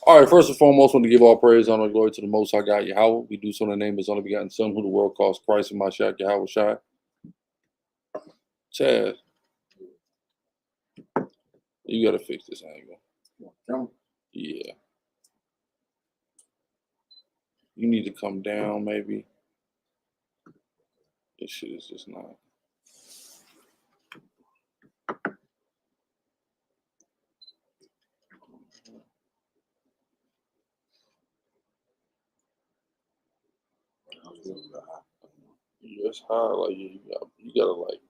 All right, first and foremost, I want to give all praise, honor, and glory to the Most High God, Yahweh. We do so in the name of His only begotten Son, who the world calls Christ and Mashiach, Yahweh Shai. Chad, you got to fix this angle. Yeah. You need to come down, maybe. This shit is just not. Yeah, it's high. Like you gotta like.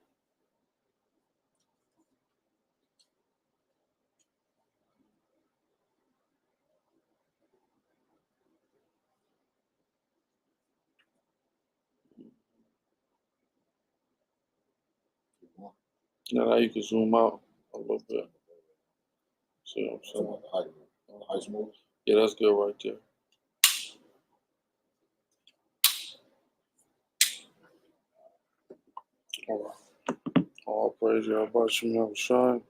Now you can zoom out a little bit. See what I'm saying? Yeah, that's good right there. All right. All praise Yahweh Shem Yahweh Shai.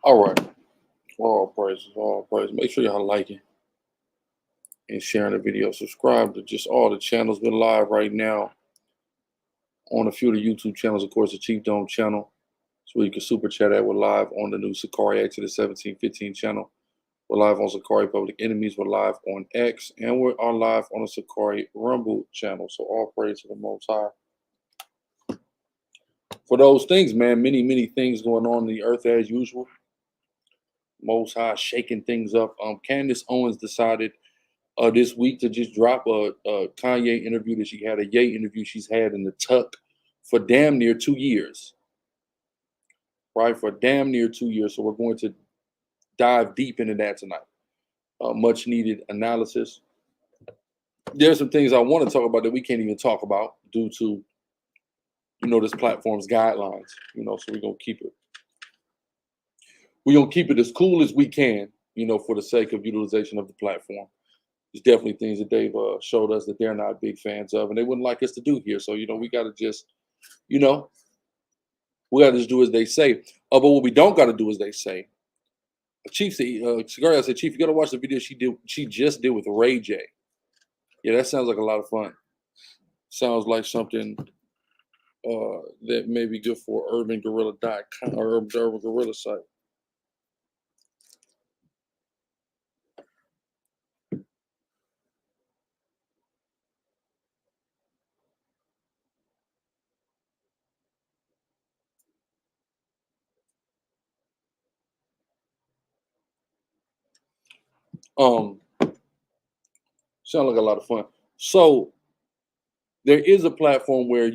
All right. All praises, all praises. Make sure y'all liking and sharing the video. Subscribe to just all the channels. We're live right now on a few of the YouTube channels. Of course, the Chief Dome channel. So you can super chat at. We're live on the new SICARRI Exodus 1715 channel. We're live on SICARRI Public Enemies. We're live on X. And we are live on the SICARRI Rumble channel. So all praise to the Most High. For those things, man, many things going on in the earth as usual. Most High shaking things up. Candace Owens decided this week to just drop a Kanye interview that she had, a Ye interview she's had in the tuck for damn near 2 years. Right? For damn near 2 years. So we're going to dive deep into that tonight. Much needed analysis. There's some things I want to talk about that we can't even talk about due to, this platform's guidelines, so we're going to keep it. We're going to keep it as cool as we can, for the sake of utilization of the platform. There's definitely things that they've showed us that they're not big fans of and they wouldn't like us to do here. So, we got to just, we got to just do as they say. But what we don't got to do as they say. Chief said, SICARRI, I said, Chief, you got to watch the video she just did with Ray J. Yeah, that sounds like a lot of fun. Sounds like something that may be good for UrbanGorilla.com or Urban Gorilla site. Sound like a lot of fun. So there is a platform where,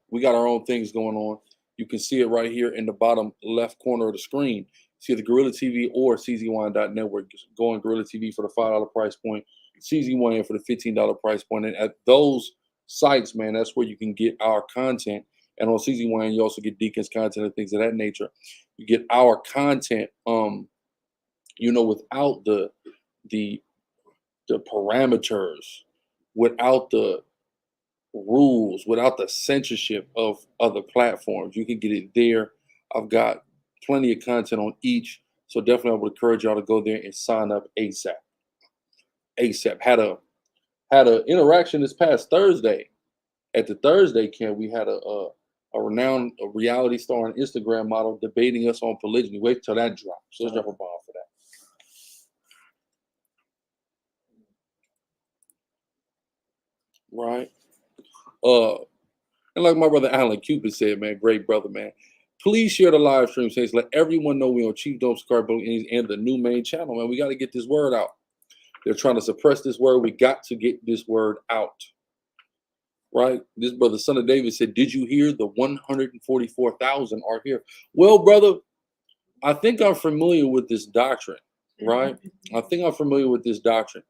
we got our own things going on. You can see it right here in the bottom left corner of the screen. See the Gorilla TV or CZY.network. Go on Gorilla TV for the $5 price point, CZY for the $15 price point. And at those sites, man, that's where you can get our content. And on CZY, you also get Deacon's content and things of that nature. You get our content, without the parameters, without the rules, without the censorship of other platforms. You can get it there. I've got plenty of content on each. So definitely I would encourage y'all to go there and sign up ASAP. Had a interaction this past Thursday. At the Thursday camp, we had a renowned reality star and Instagram model debating us on polygyny. Wait till that drops. So let's drop a bomb for that. Right. And like my brother Alan Cupid said, man, great brother, man. Please share the live stream, saints. Let everyone know we on Chief Dome SICARRI and the new main channel, man. We got to get this word out. They're trying to suppress this word. We got to get this word out. Right? This brother, son of David, said, did you hear the 144,000 are here? Well, brother, I think I'm familiar with this doctrine, right? I think I'm familiar with this doctrine.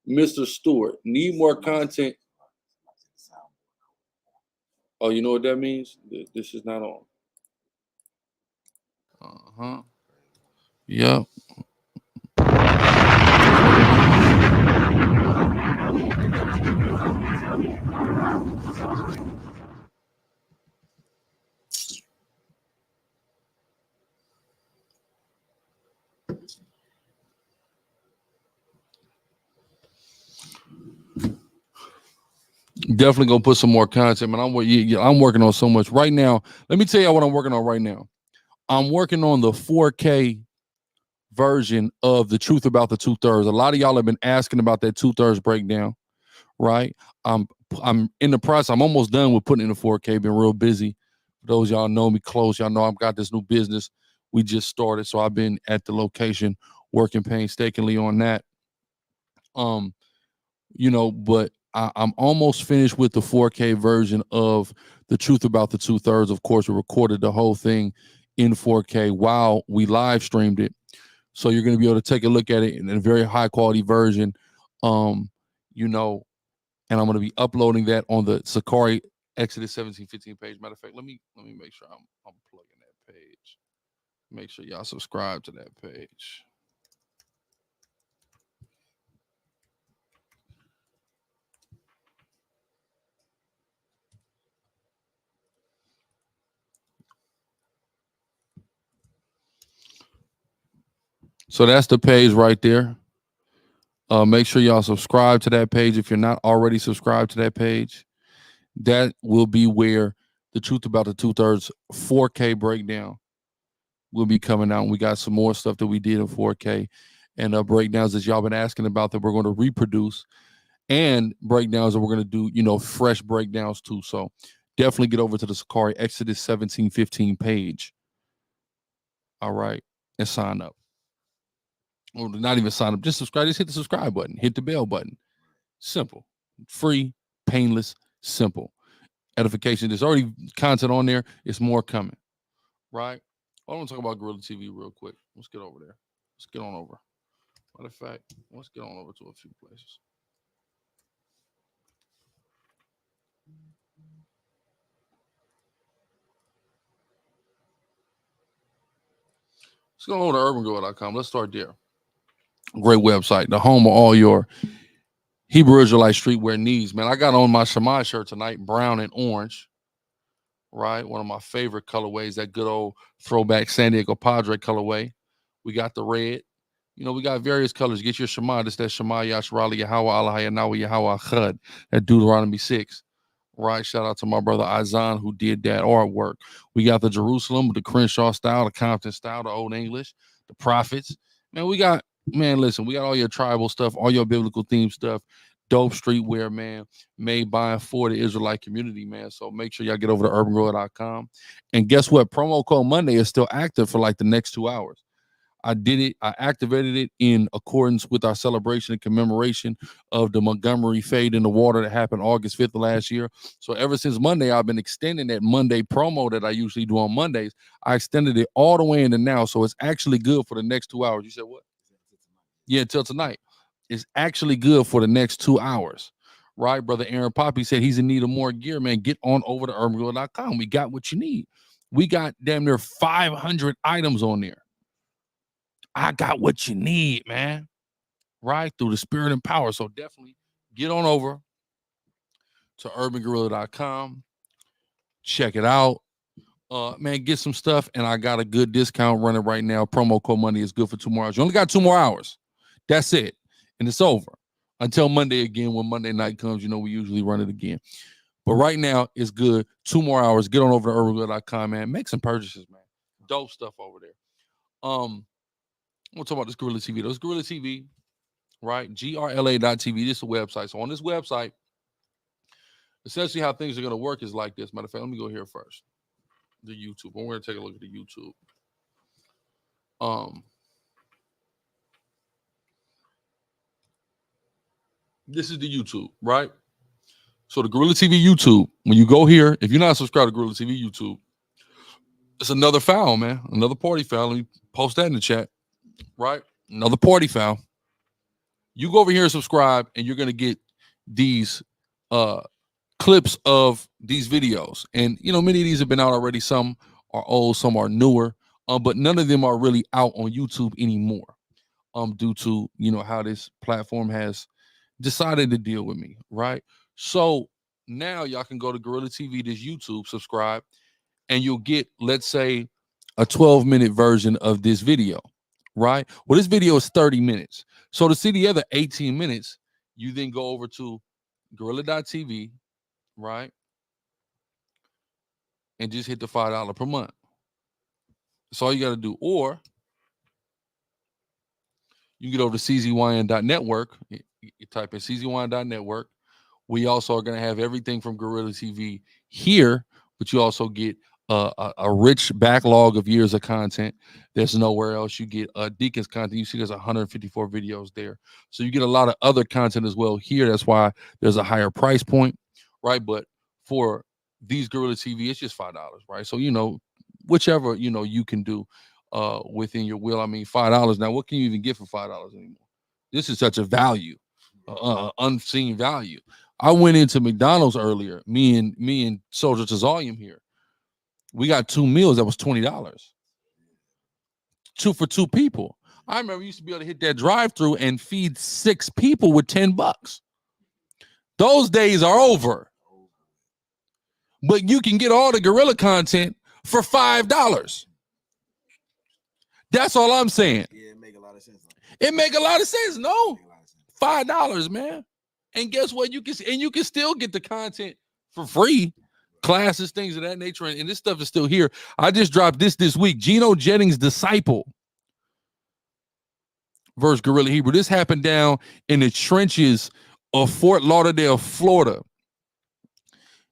Mr. Stewart, need more content. Oh, you know what that means? This is not on. Yep. Definitely gonna put some more content, man. I'm working on so much right now. Let me tell you what I'm working on right now. I'm working on the 4K version of The Truth About the 2/3. A lot of y'all have been asking about that 2/3 breakdown, right? I'm in the process. I'm almost done with putting in the 4K. Been real busy. For those y'all know me close, y'all know I've got this new business we just started, so I've been at the location working painstakingly on that. But I'm almost finished with the 4K version of The Truth About the 2/3. Of course, we recorded the whole thing in 4K while we live streamed it. So you're going to be able to take a look at it in a very high quality version. And I'm going to be uploading that on the SICARRI Exodus 1715 page. Matter of fact, let me make sure I'm plugging that page. Make sure y'all subscribe to that page. So that's the page right there. Make sure y'all subscribe to that page if you're not already subscribed to that page. That will be where The Truth About the 2/3 4K breakdown will be coming out. And we got some more stuff that we did in 4K and breakdowns that y'all been asking about that we're going to reproduce, and breakdowns that we're going to do, fresh breakdowns too. So definitely get over to the SICARRI Exodus 1715 page. All right. And sign up. Or not even sign up, just subscribe. Just hit the subscribe button, hit the bell button. Simple, free, painless, simple. Edification. There's already content on there. It's more coming. Right? I want to talk about Gorilla TV real quick. Let's get over there. Let's get on over. Matter of fact, let's get on over to a few places. Let's go over to urbangirl.com. Let's start there. Great website. The home of all your Hebrew Israelite streetwear needs. Man, I got on my Shemai shirt tonight, brown and orange. Right? One of my favorite colorways, that good old throwback San Diego Padre colorway. We got the red. We got various colors. Get your Shema. This that Shema Yashrali Yahweh Allah Yahweh Yahweh Chad. That Deuteronomy 6. Right? Shout out to my brother Izan who did that artwork. We got the Jerusalem, the Crenshaw style, the Compton style, the Old English, the Prophets. Man, listen, we got all your tribal stuff, all your biblical theme stuff. Dope streetwear, man, made by and for the Israelite community, man. So make sure y'all get over to urbangirl.com. And guess what? Promo code Monday is still active for like the next 2 hours. I did it. I activated it in accordance with our celebration and commemoration of the Montgomery fade in the water that happened August 5th of last year. So ever since Monday, I've been extending that Monday promo that I usually do on Mondays. I extended it all the way into now. So it's actually good for the next 2 hours. You said what? Yeah, until tonight. It's actually good for the next 2 hours. Right? Brother Aaron Poppy said he's in need of more gear, man. Get on over to urbangirl.com. We got what you need. We got damn near 500 items on there. I got what you need, man. Right? Through the spirit and power. So definitely get on over to urbangorilla.com. Check it out. Man, get some stuff. And I got a good discount running right now. Promo code Monday is good for 2 more hours. You only got 2 more hours. That's it. And it's over. Until Monday again. When Monday night comes, we usually run it again. But right now, it's good. 2 more hours. Get on over to urbangorilla.com, man. Make some purchases, man. Dope stuff over there. We'll talk about this Gorilla TV. This Gorilla TV, right? GRLA.tv. This is a website. So on this website, essentially how things are going to work is like this. Matter of fact, let me go here first. The YouTube. We're going to take a look at the YouTube. This is the YouTube, right? So the Gorilla TV YouTube, when you go here, if you're not subscribed to Gorilla TV YouTube, it's another foul, man. Another party foul. Let me post that in the chat, right? Another party foul. You go over here and subscribe, and you're gonna get these clips of these videos. And many of these have been out already. Some are old, some are newer, but none of them are really out on YouTube anymore. Due to how this platform has decided to deal with me, right? So now y'all can go to Gorilla TV, this YouTube, subscribe, and you'll get, let's say, a 12-minute version of this video, right? Well, this video is 30 minutes. So to see the other 18 minutes, you then go over to Gorilla.tv, right? And just hit the $5 per month. That's all you got to do. Or you can get over to czyn.network. You type in czyn.network. We also are going to have everything from Gorilla TV here, but you also get a rich backlog of years of content. There's nowhere else. You get Deacon's content. You see there's 154 videos there. So you get a lot of other content as well here. That's why there's a higher price point, right? But for these Gorilla TV, it's just $5, right? So, whichever, you can do within your will. I mean, $5. Now, what can you even get for $5 anymore? This is such a value, unseen value. I went into McDonald's earlier. Me and Soldier Tazalium here. We got 2 meals that was $20. 2 for 2 people. I remember we used to be able to hit that drive-through and feed 6 people with $10. Those days are over. But you can get all the Gorilla content for $5. That's all I'm saying. Yeah, it make a lot of sense. It make a lot of sense. No, $5, man. And guess what? You can still get the content for free, classes, things of that nature, and this stuff is still here. I just dropped this week. Geno Jennings' Disciple versus Guerrilla Hebrew. This happened down in the trenches of Fort Lauderdale, Florida.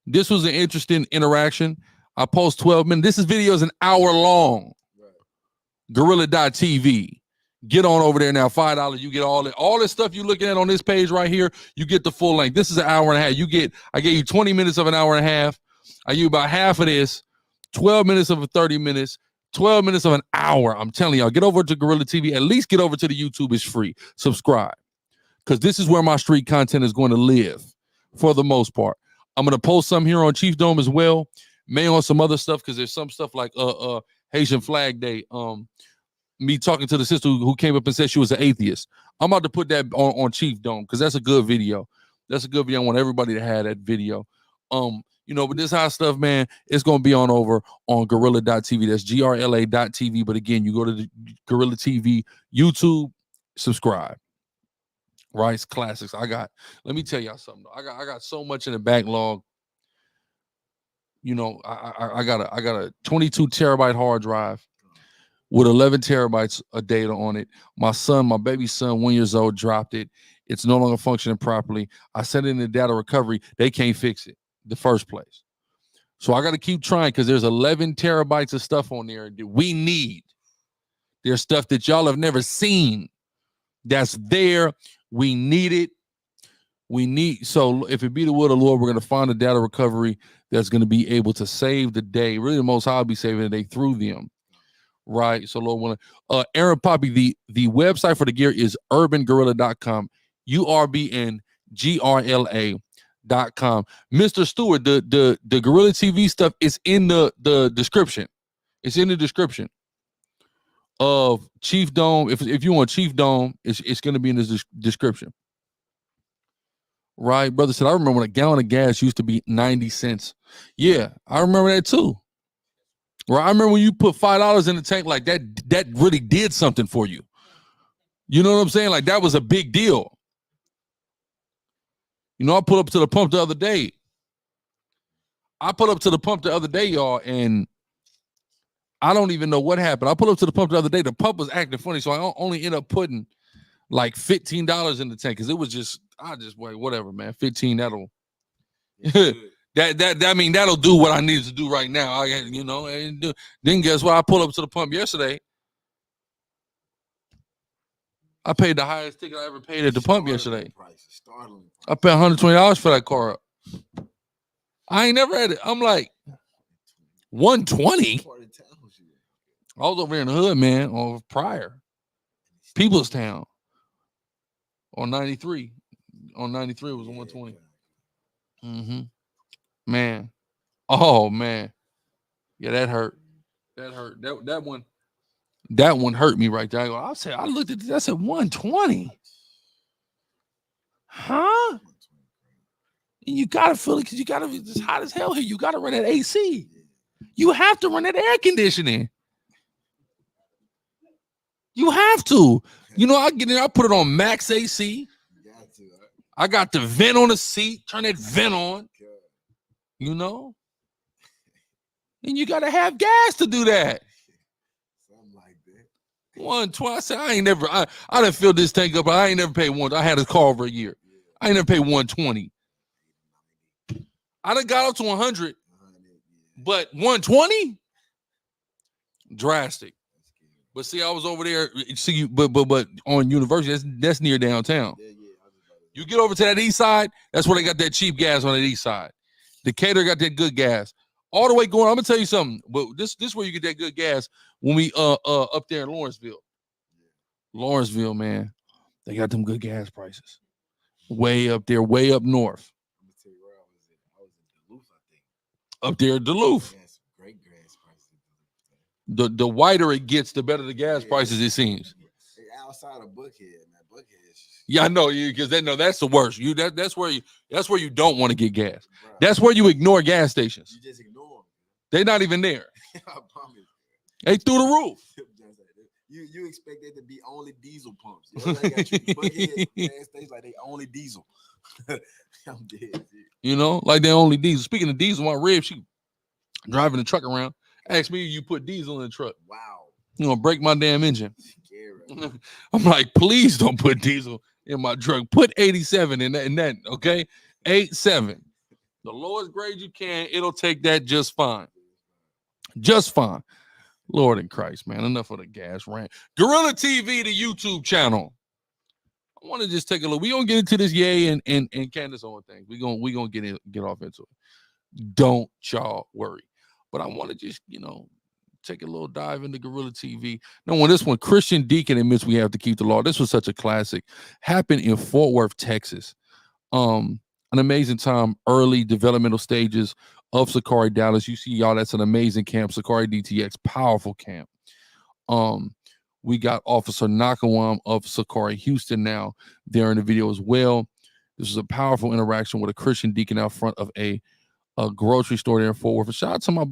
This was an interesting interaction. I post 12 minutes. This video is an hour long. Right. Gorilla.tv. Get on over there now. $5. You get all this stuff you're looking at on this page right here. You get the full length. This is an hour and a half. I gave you 20 minutes of an hour and a half. I give you about half of this. 12 minutes of 30 minutes. 12 minutes of an hour. I'm telling y'all, get over to Gorilla TV. At least get over to the YouTube. It's free. Subscribe. Because this is where my street content is going to live for the most part. I'm going to post some here on Chief Dome as well. May on some other stuff, because there's some stuff like Haitian Flag Day. Me talking to the sister who came up and said she was an atheist. I'm about to put that on Chief Dome, because that's a good video. That's a good video. I want everybody to have that video. But this hot stuff, man, it's going to be on over on Gorilla.tv. That's GRLA.tv. But again, you go to the Gorilla TV YouTube, subscribe. Rice Classics. Let me tell y'all something. I got so much in the backlog. I got a 22 terabyte hard drive with 11 terabytes of data on it. My baby son, 1 year old, dropped it. It's no longer functioning properly. I sent it in the data recovery. They can't fix it in the first place. So I got to keep trying, because there's 11 terabytes of stuff on there that we need. There's stuff that y'all have never seen that's there. We need it. So if it be the will of the Lord, we're going to find a data recovery that's going to be able to save the day. Really, the Most High will be saving the day through them. Right. So Lord willing. Aaron Poppy, the website for the gear is urbangorilla.com. URBNGRLA.com. Mr. Stewart, the Gorilla TV stuff is in the description. It's in the description of Chief Dome. If you want Chief Dome, it's going to be in the description. Right, brother said, I remember when a gallon of gas used to be 90 cents. Yeah, I remember that too. Right, I remember when you put $5 in the tank, like that really did something for you. You know what I'm saying? Like, that was a big deal. I pulled up to the pump the other day. Y'all, and I don't even know what happened. I pulled up to the pump the other day. The pump was acting funny, so I only ended up putting like $15 in the tank, because it was just, wait, whatever, man. 15, that'll that'll do what I needed to do right now. And then guess what? I pulled up to the pump yesterday. I paid the highest ticket I ever paid at the pump yesterday. I paid $120 for that car. I ain't never had it. I'm like, 120. I was over here in the hood, man, on Pryor, Peoplestown. On 93. On 93 it was 120. Man. Oh man. Yeah, that hurt. That hurt. That one hurt me right there. I looked at this, I said 120. Huh? And you gotta feel it because you gotta, it's hot as hell here. You gotta run that AC. You have to run that air conditioning. You have to. You know, I get in, I put it on max AC. I got the vent on the seat, turn that vent on. You know? And you gotta have gas to do that. Something like that. 120. I said, I didn't fill this tank up, but I ain't never paid one. I had a car over a year. I ain't never paid 120. I done got up to 100, but 120? Drastic. But see, I was over there. See, but on University, that's near downtown. You get over to that east side, that's where they got that cheap gas on the east side. Decatur got that good gas. All the way going, I'm gonna tell you something. But this where you get that good gas when we up there in Lawrenceville. Lawrenceville, man, they got them good gas prices. Way up there, way up north. I'm gonna tell you where I was in Duluth, I think. Up there in Duluth. Yes, great gas prices. The whiter it gets, the better the gas prices, it seems. Outside of Buckhead, man. Buckhead. Yeah, I know you because that's the worst. That's where you don't want to get gas. Bro. That's where you ignore gas stations. You just ignore them. They're not even there. I promise. They through the roof. You expect there to be only diesel pumps. You know, they got Buckhead gas stations like they only diesel. I'm dead. You know, like they only diesel. Speaking of diesel, my rib, she driving the truck around. Asked me if you put diesel in the truck. Wow. You know, break my damn engine. I'm like, please don't put diesel in my truck. Put 87 in that, okay? 87. The lowest grade you can, it'll take that just fine. Just fine. Lord in Christ, man. Enough of the gas rant. Gorilla TV, the YouTube channel. I want to just take a look. We're gonna get into this Ye and Candace Owens thing. We're gonna get off into it. Don't y'all worry. But I want to just, take a little dive into Gorilla TV. No, when this one, Christian Deacon admits we have to keep the law. This was such a classic. Happened in Fort Worth, Texas. An amazing time, early developmental stages of SICARRI Dallas. You see, y'all, that's an amazing camp. SICARRI DTX, powerful camp. We got Officer Nakawam of SICARRI Houston now there in the video as well. This was a powerful interaction with a Christian deacon out front of a grocery store there in Fort Worth. Shout out to my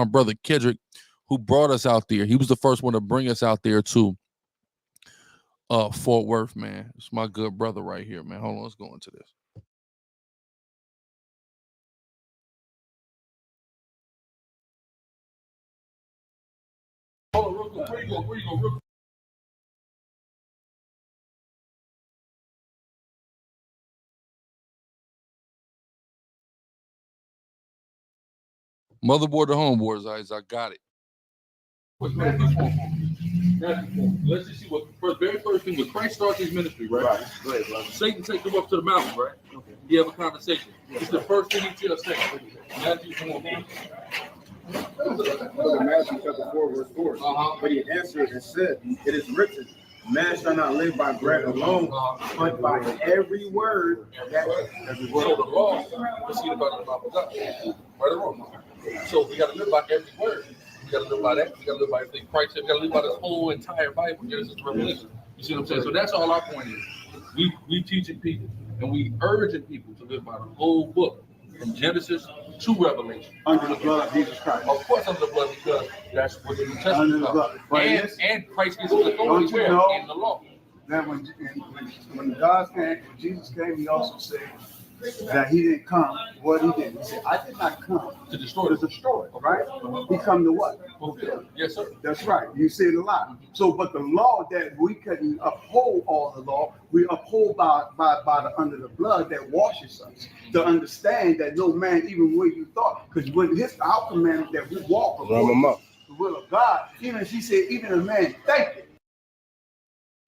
brother Kendrick, who brought us out there. He was the first one to bring us out there to Fort Worth, man. It's my good brother right here, man. Hold on, let's go into this. Hold on, real quick. Where you go? Real quick. Motherboard to homeboard, I got it. Let's just see what very first thing when Christ starts his ministry, right? Go ahead, brother. Satan takes him up to the mountain, right? Okay. He have a conversation. It's the first thing he tells Satan. Matthew, come on. Matthew chapter 4, verse 4. But he answered and said, "It is written, man shall not live by bread alone, but by every word that every word." So the law, let's see about the Bible. Right or wrong. So we got to live by every word. We got to live by that. We got to live by everything Christ said. We got to live by this whole entire Bible, Genesis to Revelation. You see what I'm saying? So that's all our point is. We teaching people and we urging people to live by the whole book from Genesis to Revelation. Under the blood of Jesus Christ. Of course, under the blood, because that's what the New Testament is about. And Christ gives us authority in the law. That when God came, when Jesus came, he also said that he didn't come. What he did, he said, "I did not come to destroy, right? He come to what? Fulfill. Yes, sir. That's right. You said a lot. So, but the law that we couldn't uphold all the law, we uphold by under the blood that washes us. To understand that no man even where you thought, because when our commandment that we walk according to the will of God, even she said, even a man thank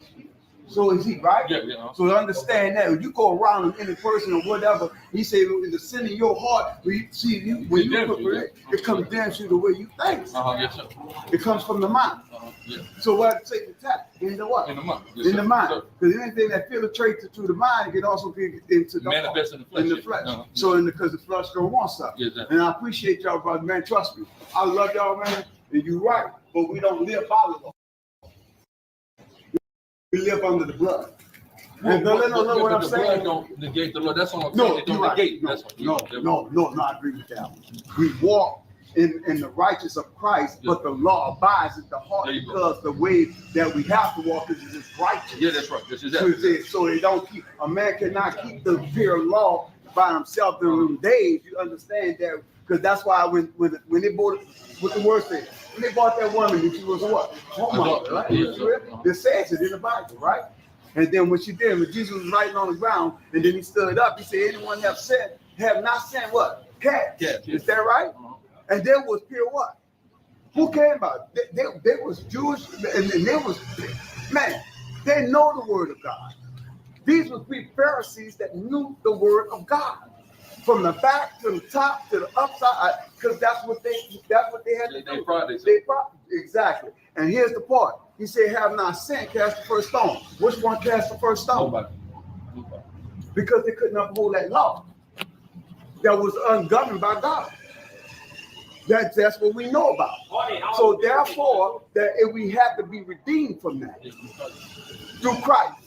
you. So is he right? Yeah. So understand that when you go around with any person or whatever, he said the sin in your heart, when you see you when you it condemns you the way you think. Yes, sir. It comes from the mind. Yeah. So what take the tap in the what? In the mind. Yes, in the mind. Because anything that filtrates through the mind, it can also be into the manifest in the flesh. So because the flesh don't want stuff. Yes, and I appreciate y'all, brother, man. Trust me. I love y'all, man. And you're right, but we don't live by the law. We live under the blood. And don't let them know what I'm saying. Don't negate the law. That's what I'm No, saying. Don't negate. No, I agree with that. We walk in the righteousness of Christ, but the law abides in the heart because the way that we have to walk is righteous. Yeah, that's right. That's exactly. So they don't keep, a man cannot keep the pure law by himself during them days. You understand that? Because that's why when they bought, what the word says, when they bought that woman, she was what? Homemonger, right? It says it in the Bible, right? And then when she did, when Jesus was writing on the ground, and then he stood up, he said, anyone have not sinned what? Cast. Is that right? And there was pure what? Who came about? They was Jewish, and they was, man, they know the word of God. These were three Pharisees that knew the word of God. From the back to the top to the upside, because that's what they had to do. Exactly. And here's the part. He said, have not sinned, cast the first stone. Which one cast the first stone? Nobody. Because they couldn't uphold that law that was ungoverned by God. That's what we know about. So therefore, that we have to be redeemed from that through Christ.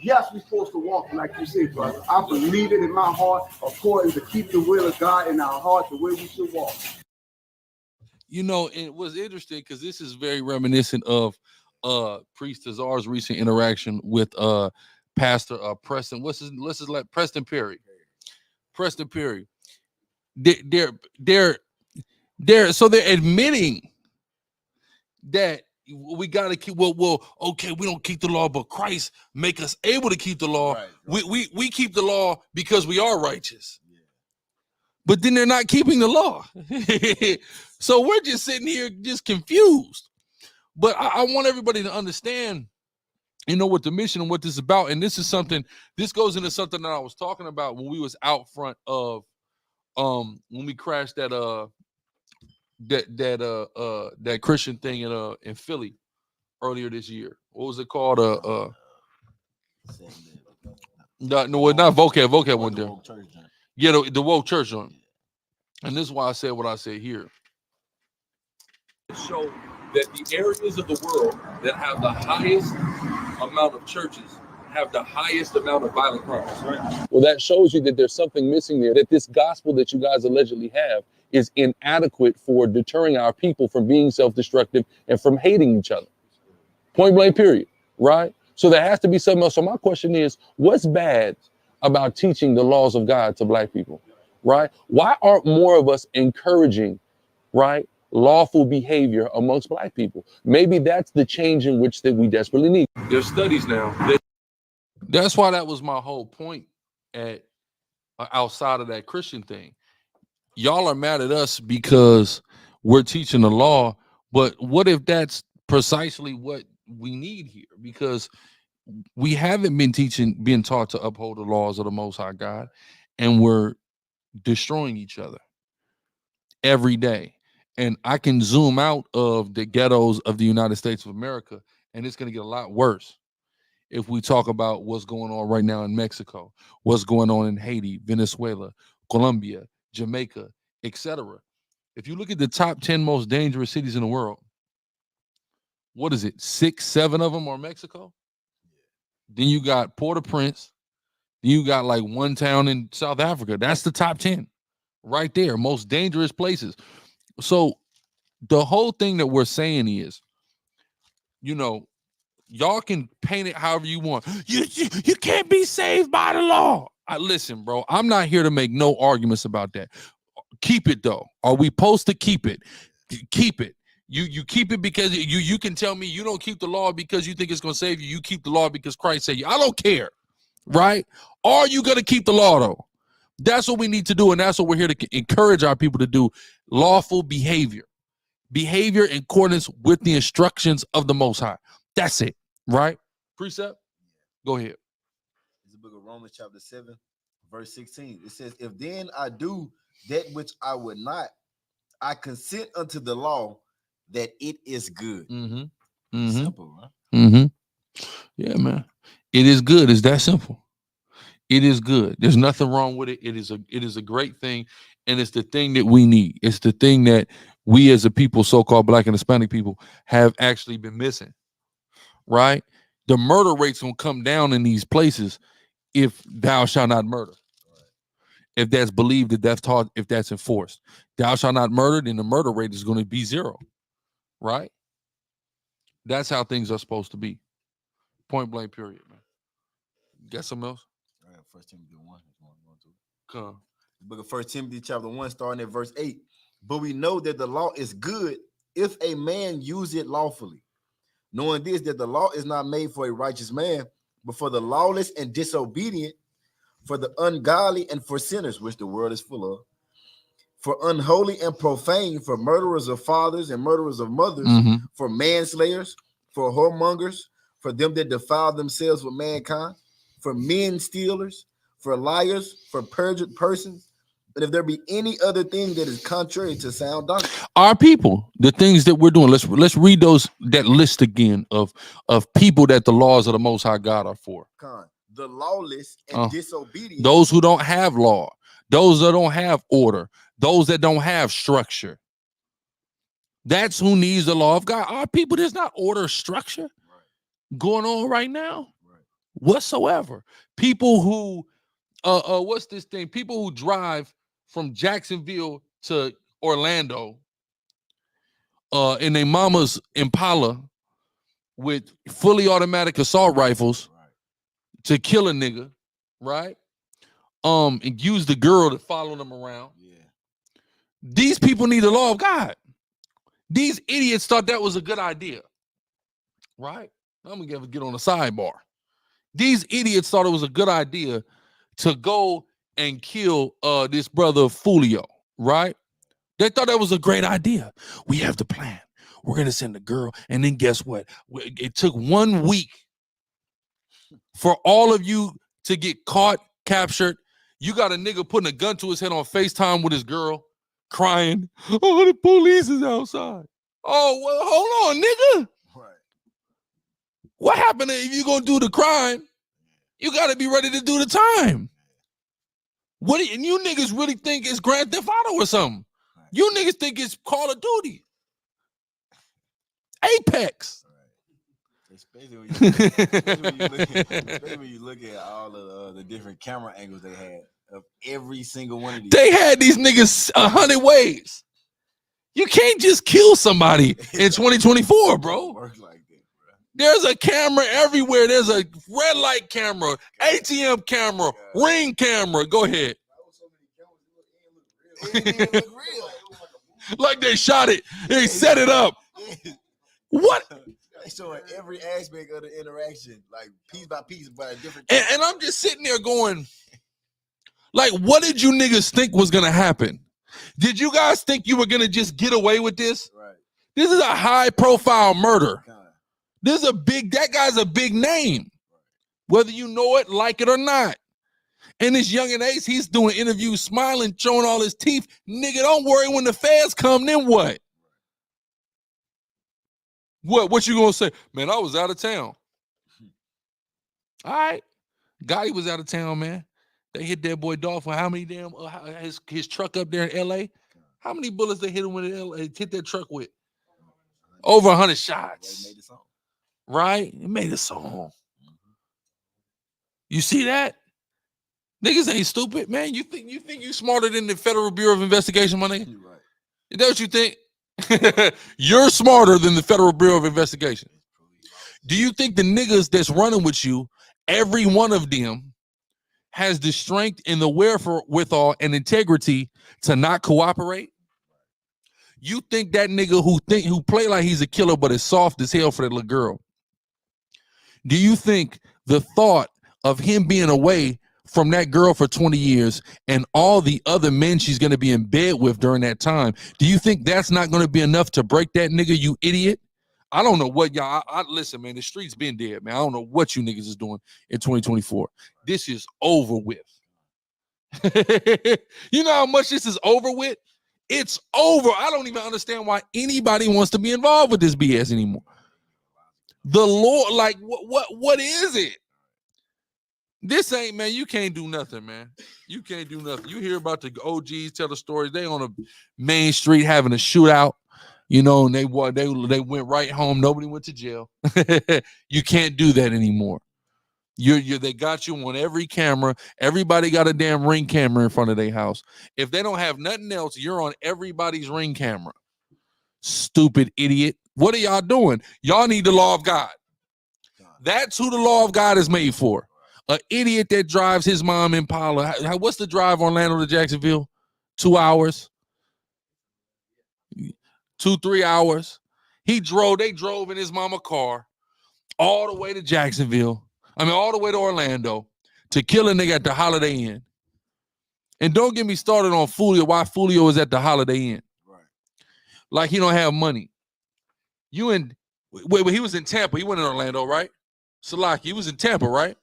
Yes, we're supposed to walk like you said, brother. I believe it in my heart, according to keep the will of God in our heart, the way we should walk. You know, it was interesting because this is very reminiscent of Priest Ahlazar's recent interaction with Pastor Preston. Preston Perry. Preston Perry. They're admitting that we gotta keep okay, we don't keep the law, but Christ make us able to keep the law. Right. We keep the law because we are righteous. Yeah. But then they're not keeping the law. So we're just sitting here just confused. But I want everybody to understand, you know, what the mission and what this is about. And this goes into something that I was talking about when we was out front of when we crashed that Christian thing in Philly earlier this year. What was it called? Not Vocab one there. Yeah, the woke church on. And this is why I said what I said here. Show that the areas of the world that have the highest amount of churches have the highest amount of violent crimes. Right? Well, that shows you that there's something missing there, that this gospel that you guys allegedly have is inadequate for deterring our people from being self-destructive and from hating each other. Point blank, period, right? So there has to be something else. So my question is, what's bad about teaching the laws of God to Black people, right? Why aren't more of us encouraging, right, lawful behavior amongst Black people? Maybe that's the change in which that we desperately need. There's studies now. That's why that was my whole point at outside of that Christian thing. Y'all are mad at us because we're teaching the law, but what if that's precisely what we need here? Because we haven't been taught to uphold the laws of the Most High God, and we're destroying each other every day. And I can zoom out of the ghettos of the United States of America, and it's going to get a lot worse if we talk about what's going on right now in Mexico, what's going on in Haiti, Venezuela, Colombia, Jamaica, etc. If you look at the top 10 most dangerous cities in the world, what is it? 6, 7 of them are Mexico. Then you got Port-au-Prince. Then you got like one town in South Africa. That's the top 10 right there, most dangerous places. So the whole thing that we're saying is, you know, y'all can paint it however you want. You can't be saved by the law. Listen, bro, I'm not here to make no arguments about that. Keep it though. Are we supposed to keep it? Keep it. You keep it because you can tell me you don't keep the law because you think it's going to save you. You keep the law because Christ saved you. I don't care, right? Are you going to keep the law though? That's what we need to do, and that's what we're here to encourage our people to do. Lawful behavior in accordance with the instructions of the Most High. That's it, right? Precept? Go ahead. It's the book of Romans, chapter 7, verse 16. It says, if then I do that which I would not, I consent unto the law that it is good. Simple, right? Yeah, man. It is good. It's that simple. It is good. There's nothing wrong with it. It is a great thing, and it's the thing that we need. It's the thing that we as a people, so-called Black and Hispanic people, have actually been missing. Right? The murder rates gonna come down in these places if thou shalt not murder. If that's believed, if that's taught, if that's enforced. Thou shalt not murder, then the murder rate is going to be 0. Right? That's how things are supposed to be. Point blank, period, man. Got something else? All right, 1 Timothy 1. Come. The book of 1 Timothy chapter 1, starting at verse 8. But we know that the law is good if a man use it lawfully. Knowing this, that the law is not made for a righteous man, but for the lawless and disobedient, for the ungodly and for sinners, which the world is full of, for unholy and profane, for murderers of fathers and murderers of mothers, for manslayers, for whoremongers, for them that defile themselves with mankind, for men stealers, for liars, for perjured persons, and if there be any other thing that is contrary to sound doctrine. Our people, the things that we're doing, let's read that list again of people that the laws of the Most High God are for. The lawless and disobedient. Those who don't have law, those that don't have order, those that don't have structure. That's who needs the law of God. Our people, there's not order, structure going on right now whatsoever. People who what's this thing? People who drive from Jacksonville to Orlando in their mama's Impala with fully automatic assault rifles to kill a nigga, right? And use the girl to follow them around. These people need the law of God. These idiots thought that was a good idea, right? I'm gonna get on a sidebar. These idiots thought it was a good idea to go and kill this brother Fulio, right? They thought that was a great idea. We have the plan. We're gonna send a girl, and then guess what? It took 1 week for all of you to get caught, captured. You got a nigga putting a gun to his head on FaceTime with his girl, crying. Oh, the police is outside. Oh, well, hold on, nigga. What happened if you gonna do the crime? You gotta be ready to do the time. And you niggas really think it's Grand Theft Auto or something? You niggas think it's Call of Duty, Apex. Especially when you look at all of the different camera angles they had of every single one of these. They had these niggas 100 ways. You can't just kill somebody in 2024, bro. Work like that, bro. There's a camera everywhere. There's a red light camera, ATM camera, ring camera. Go ahead. It look real. Like they shot it. They set it up. What? They showing every aspect of the interaction, like piece by piece, by a different. And I'm just sitting there going, like, what did you niggas think was gonna happen? Did you guys think you were gonna just get away with this? Right. This is a high-profile murder. This is that guy's a big name, whether you know it, like it or not. And this young and Ace, he's doing interviews, smiling, showing all his teeth. Nigga, don't worry, when the feds come, then what? What you gonna say? Man, I was out of town. All right. Gotti was out of town, man. They hit that boy Dolph for how many damn his truck up there in LA? How many bullets they hit him with in LA? Hit that truck with? Over 100 shots. Right? It made a song. You see that? Niggas ain't stupid, man. You think you smarter than the Federal Bureau of Investigation, my nigga? Right. Is that what you think? You're smarter than the Federal Bureau of Investigation. Do you think the niggas that's running with you, every one of them, has the strength and the wherewithal and integrity to not cooperate? You think that nigga who play like he's a killer but is soft as hell for that little girl? Do you think the thought of him being away from that girl for 20 years and all the other men she's going to be in bed with during that time, do you think that's not going to be enough to break that nigga, you idiot? I don't know what y'all. I listen, man. The streets been dead, man. I don't know what you niggas is doing in 2024. This is over with. You know how much this is over with? It's over. I don't even understand why anybody wants to be involved with this BS anymore. The Lord, like, what is it? This ain't, man. You can't do nothing, man. You can't do nothing. You hear about the OGs tell the stories. They on a main street having a shootout. You know, and they went right home. Nobody went to jail. You can't do that anymore. They got you on every camera. Everybody got a damn Ring camera in front of their house. If they don't have nothing else, you're on everybody's Ring camera. Stupid idiot. What are y'all doing? Y'all need the law of God. That's who the law of God is made for. An idiot that drives his mom Impala. What's the drive Orlando to Jacksonville? 2 hours. 2-3 hours. They drove in his mama car all the way to Jacksonville. I mean, all the way to Orlando to kill a nigga at the Holiday Inn. And don't get me started on Fulio, why Fulio is at the Holiday Inn. Right. Like he don't have money. He was in Tampa. He went in Orlando, right? Salaki, he was in Tampa, right?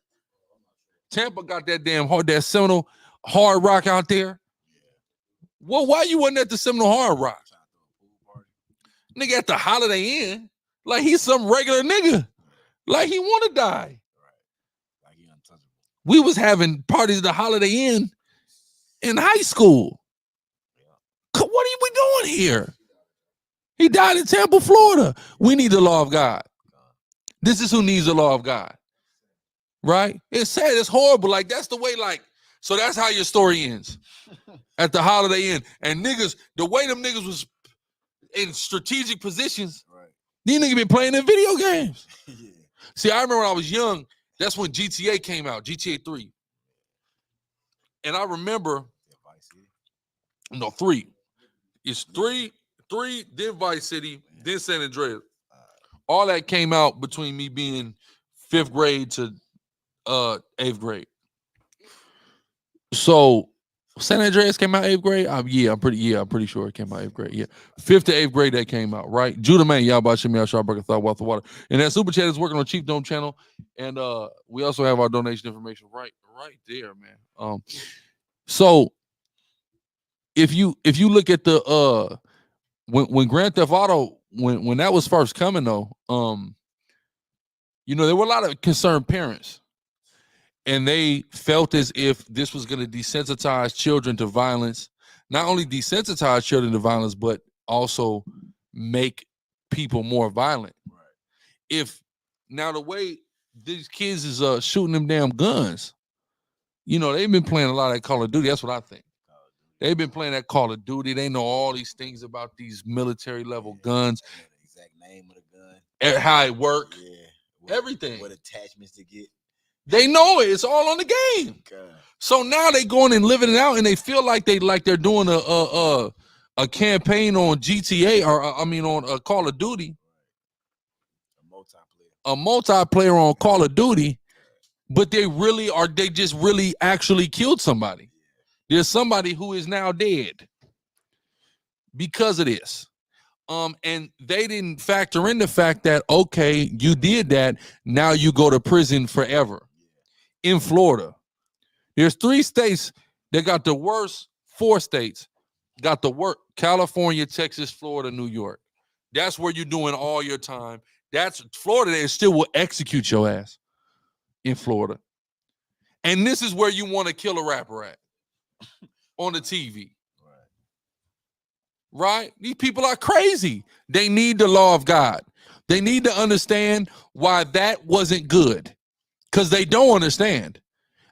Tampa got that damn that Seminole Hard Rock out there. Well, why you wasn't at the Seminole Hard Rock? Nigga at the Holiday Inn, like he's some regular nigga, like he want to die. Like he untouchable. We was having parties at the Holiday Inn in high school. What are we doing here? He died in Tampa, Florida. We need the law of God. This is who needs the law of God, right? It's sad. It's horrible. Like that's the way. Like so, that's how your story ends at the Holiday Inn. And niggas, the way them niggas was in strategic positions, right. These niggas been playing in video games. Yeah. See, I remember when I was young, that's when GTA came out, GTA 3. And I remember, no, 3. It's 3, then Vice City, then San Andreas. All that came out between me being 5th grade to 8th grade. So San Andreas came out 8th grade. I'm pretty sure it came out 8th grade. Yeah, 5th to 8th grade that came out, right? Judah Man, y'all about Shimmy Sharburger Thought Wealth of Water, and that super chat is working on Chief Dome channel, and we also have our donation information right there, man. So if you look at the when Grand Theft Auto when that was first coming though, you know there were a lot of concerned parents. And they felt as if this was going to desensitize children to violence, not only desensitize children to violence, but also make people more violent. Right. If now the way these kids is shooting them damn guns, you know, they've been playing a lot of that Call of Duty. That's what I think. They've been playing that Call of Duty. They know all these things about these military level guns. The exact name of the gun. How it work. Yeah. Everything. What attachments to get. They know it. It's all on the game. God. So now they going and living it out, and they feel like they're doing a campaign on GTA or on Call of Duty. A multiplayer on Call of Duty, but they just really actually killed somebody. There's somebody who is now dead because of this. And they didn't factor in the fact that, okay, you did that. Now you go to prison forever. In Florida, there's 3 states that got the worst. 4 states got the worst: California, Texas, Florida, New York. That's where you're doing all your time. That's Florida. They still will execute your ass in Florida. And this is where you want to kill a rapper at on the TV. Right? These people are crazy. They need the law of God. They need to understand why that wasn't good. Because they don't understand.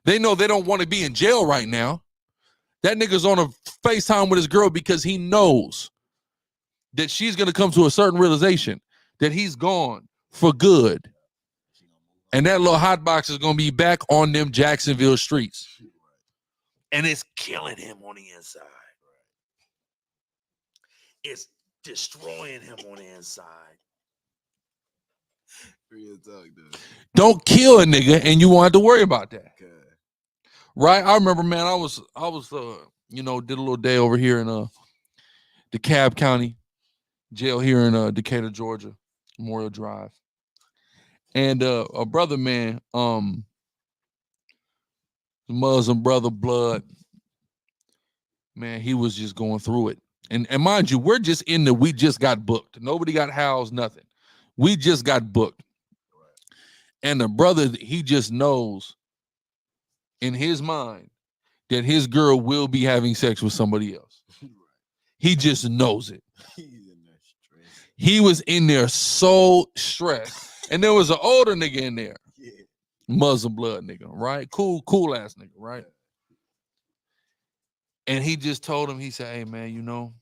They know they don't want to be in jail right now. That nigga's on a FaceTime with his girl because he knows that she's going to come to a certain realization that he's gone for good. And that little hot box is going to be back on them Jacksonville streets. And it's killing him on the inside. It's destroying him on the inside. Real talk, dude. Don't kill a nigga and you won't have to worry about that. Okay. Right? I remember, man, I was did a little day over here in DeKalb County jail here in Decatur, Georgia. Memorial Drive. And a brother, man, Muslim brother, blood, man, he was just going through it. And mind you, we're just in the, we just got booked. Nobody got housed, nothing. We just got booked. And the brother, he just knows in his mind that his girl will be having sex with somebody else. He just knows it. He was in there so stressed. And there was an older nigga in there. Yeah. Muslim blood nigga, right? Cool ass nigga, right? And he just told him, he said, hey man, you know,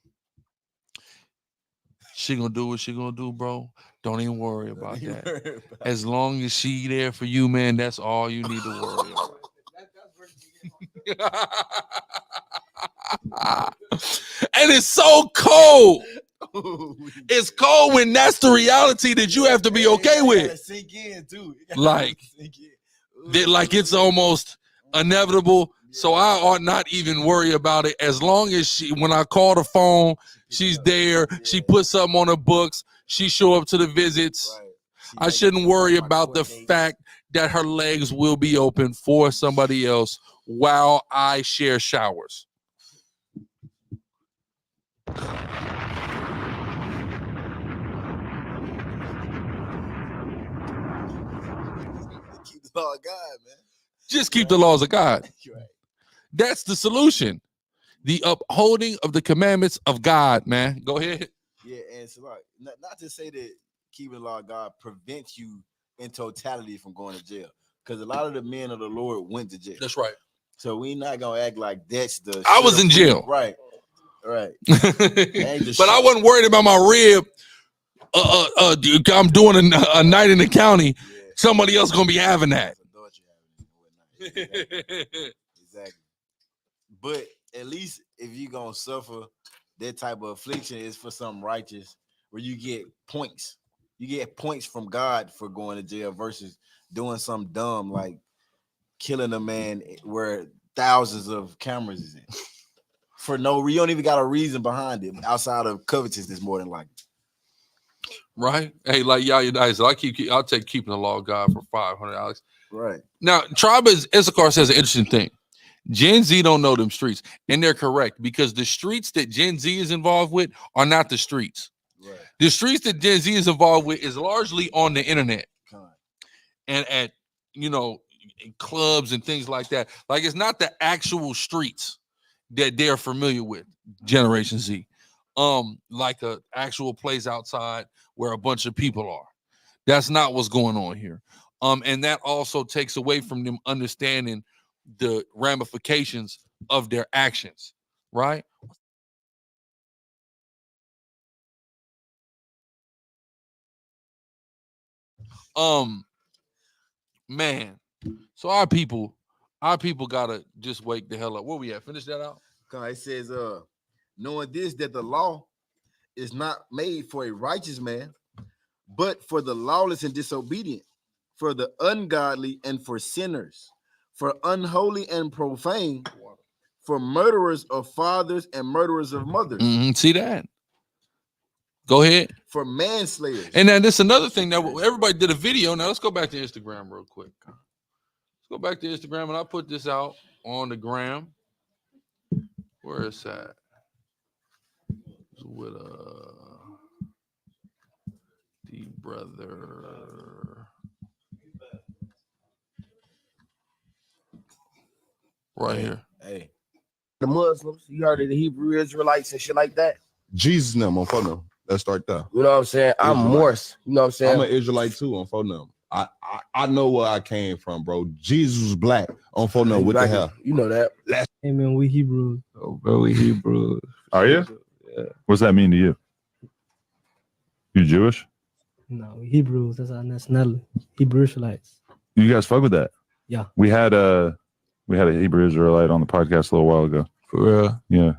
she gonna do what she gonna do, bro. Don't even worry about that. As long as she there for you, man, that's all you need to worry about. And it's so cold. It's cold when that's the reality that you have to be okay with. Sink in too. Like it's almost inevitable. So I ought not even worry about it as long as she, when I call the phone, she's there. She puts something on her books. She show up to the visits. I shouldn't worry about the fact that her legs will be open for somebody else while I share showers. Keep the law of God, man. Just keep the laws of God. That's the solution. The upholding of the commandments of God, man. Go ahead. Yeah, and so like, not to say that keeping the law of God prevents you in totality from going to jail, because a lot of the men of the Lord went to jail. That's right. So we not gonna act like that's the. I was in jail. Right. Right. But I wasn't worried about my rib. I'm doing a night in the county. Yeah. Somebody else gonna be having that. Exactly. But at least if you're gonna suffer that type of affliction, is for something righteous where you get points. You get points from God for going to jail versus doing something dumb like killing a man where thousands of cameras is in. For no, you don't even got a reason behind it outside of covetousness, more than likely. Right? Hey, like y'all nice. I'll take keeping the law of God for $500. Right. Now, Issachar says an interesting thing. Gen Z don't know them streets, and they're correct, because the streets that Gen Z is involved with are not the streets. Right. The streets that Gen Z is involved with is largely on the internet and at, you know, clubs and things like that. Like, it's not the actual streets that they're familiar with, Generation Z. Like a actual place outside where a bunch of people are. That's not what's going on here. And that also takes away from them understanding the ramifications of their actions, right? Man, so our people gotta just wake the hell up. Where we at? Finish that out. It says, knowing this, that the law is not made for a righteous man, but for the lawless and disobedient, for the ungodly and for sinners, for unholy and profane, for murderers of fathers and murderers of mothers. See that? Go ahead. For manslayers. And then this another thing that everybody did a video. Now let's go back to Instagram real quick. Let's go back to Instagram, and I put this out on the gram. Where is that? With the brother right here. Hey, the Muslims, you heard of the Hebrew Israelites and shit like that. Jesus and them on phone them. Let's start there. You know what I'm saying? I'm Morse. You know what I'm saying? I'm an Israelite too on phone them. I know where I came from, bro. Jesus was black on phone them. What the hell? You know that. Hey man, we Hebrews. Oh, bro, we Hebrews. Are you? Yeah. What's that mean to you? You Jewish? No, we Hebrews. That's our nationality. Hebrew Israelites. You guys fuck with that? Yeah. We had a Hebrew Israelite on the podcast a little while ago. For real? Yeah.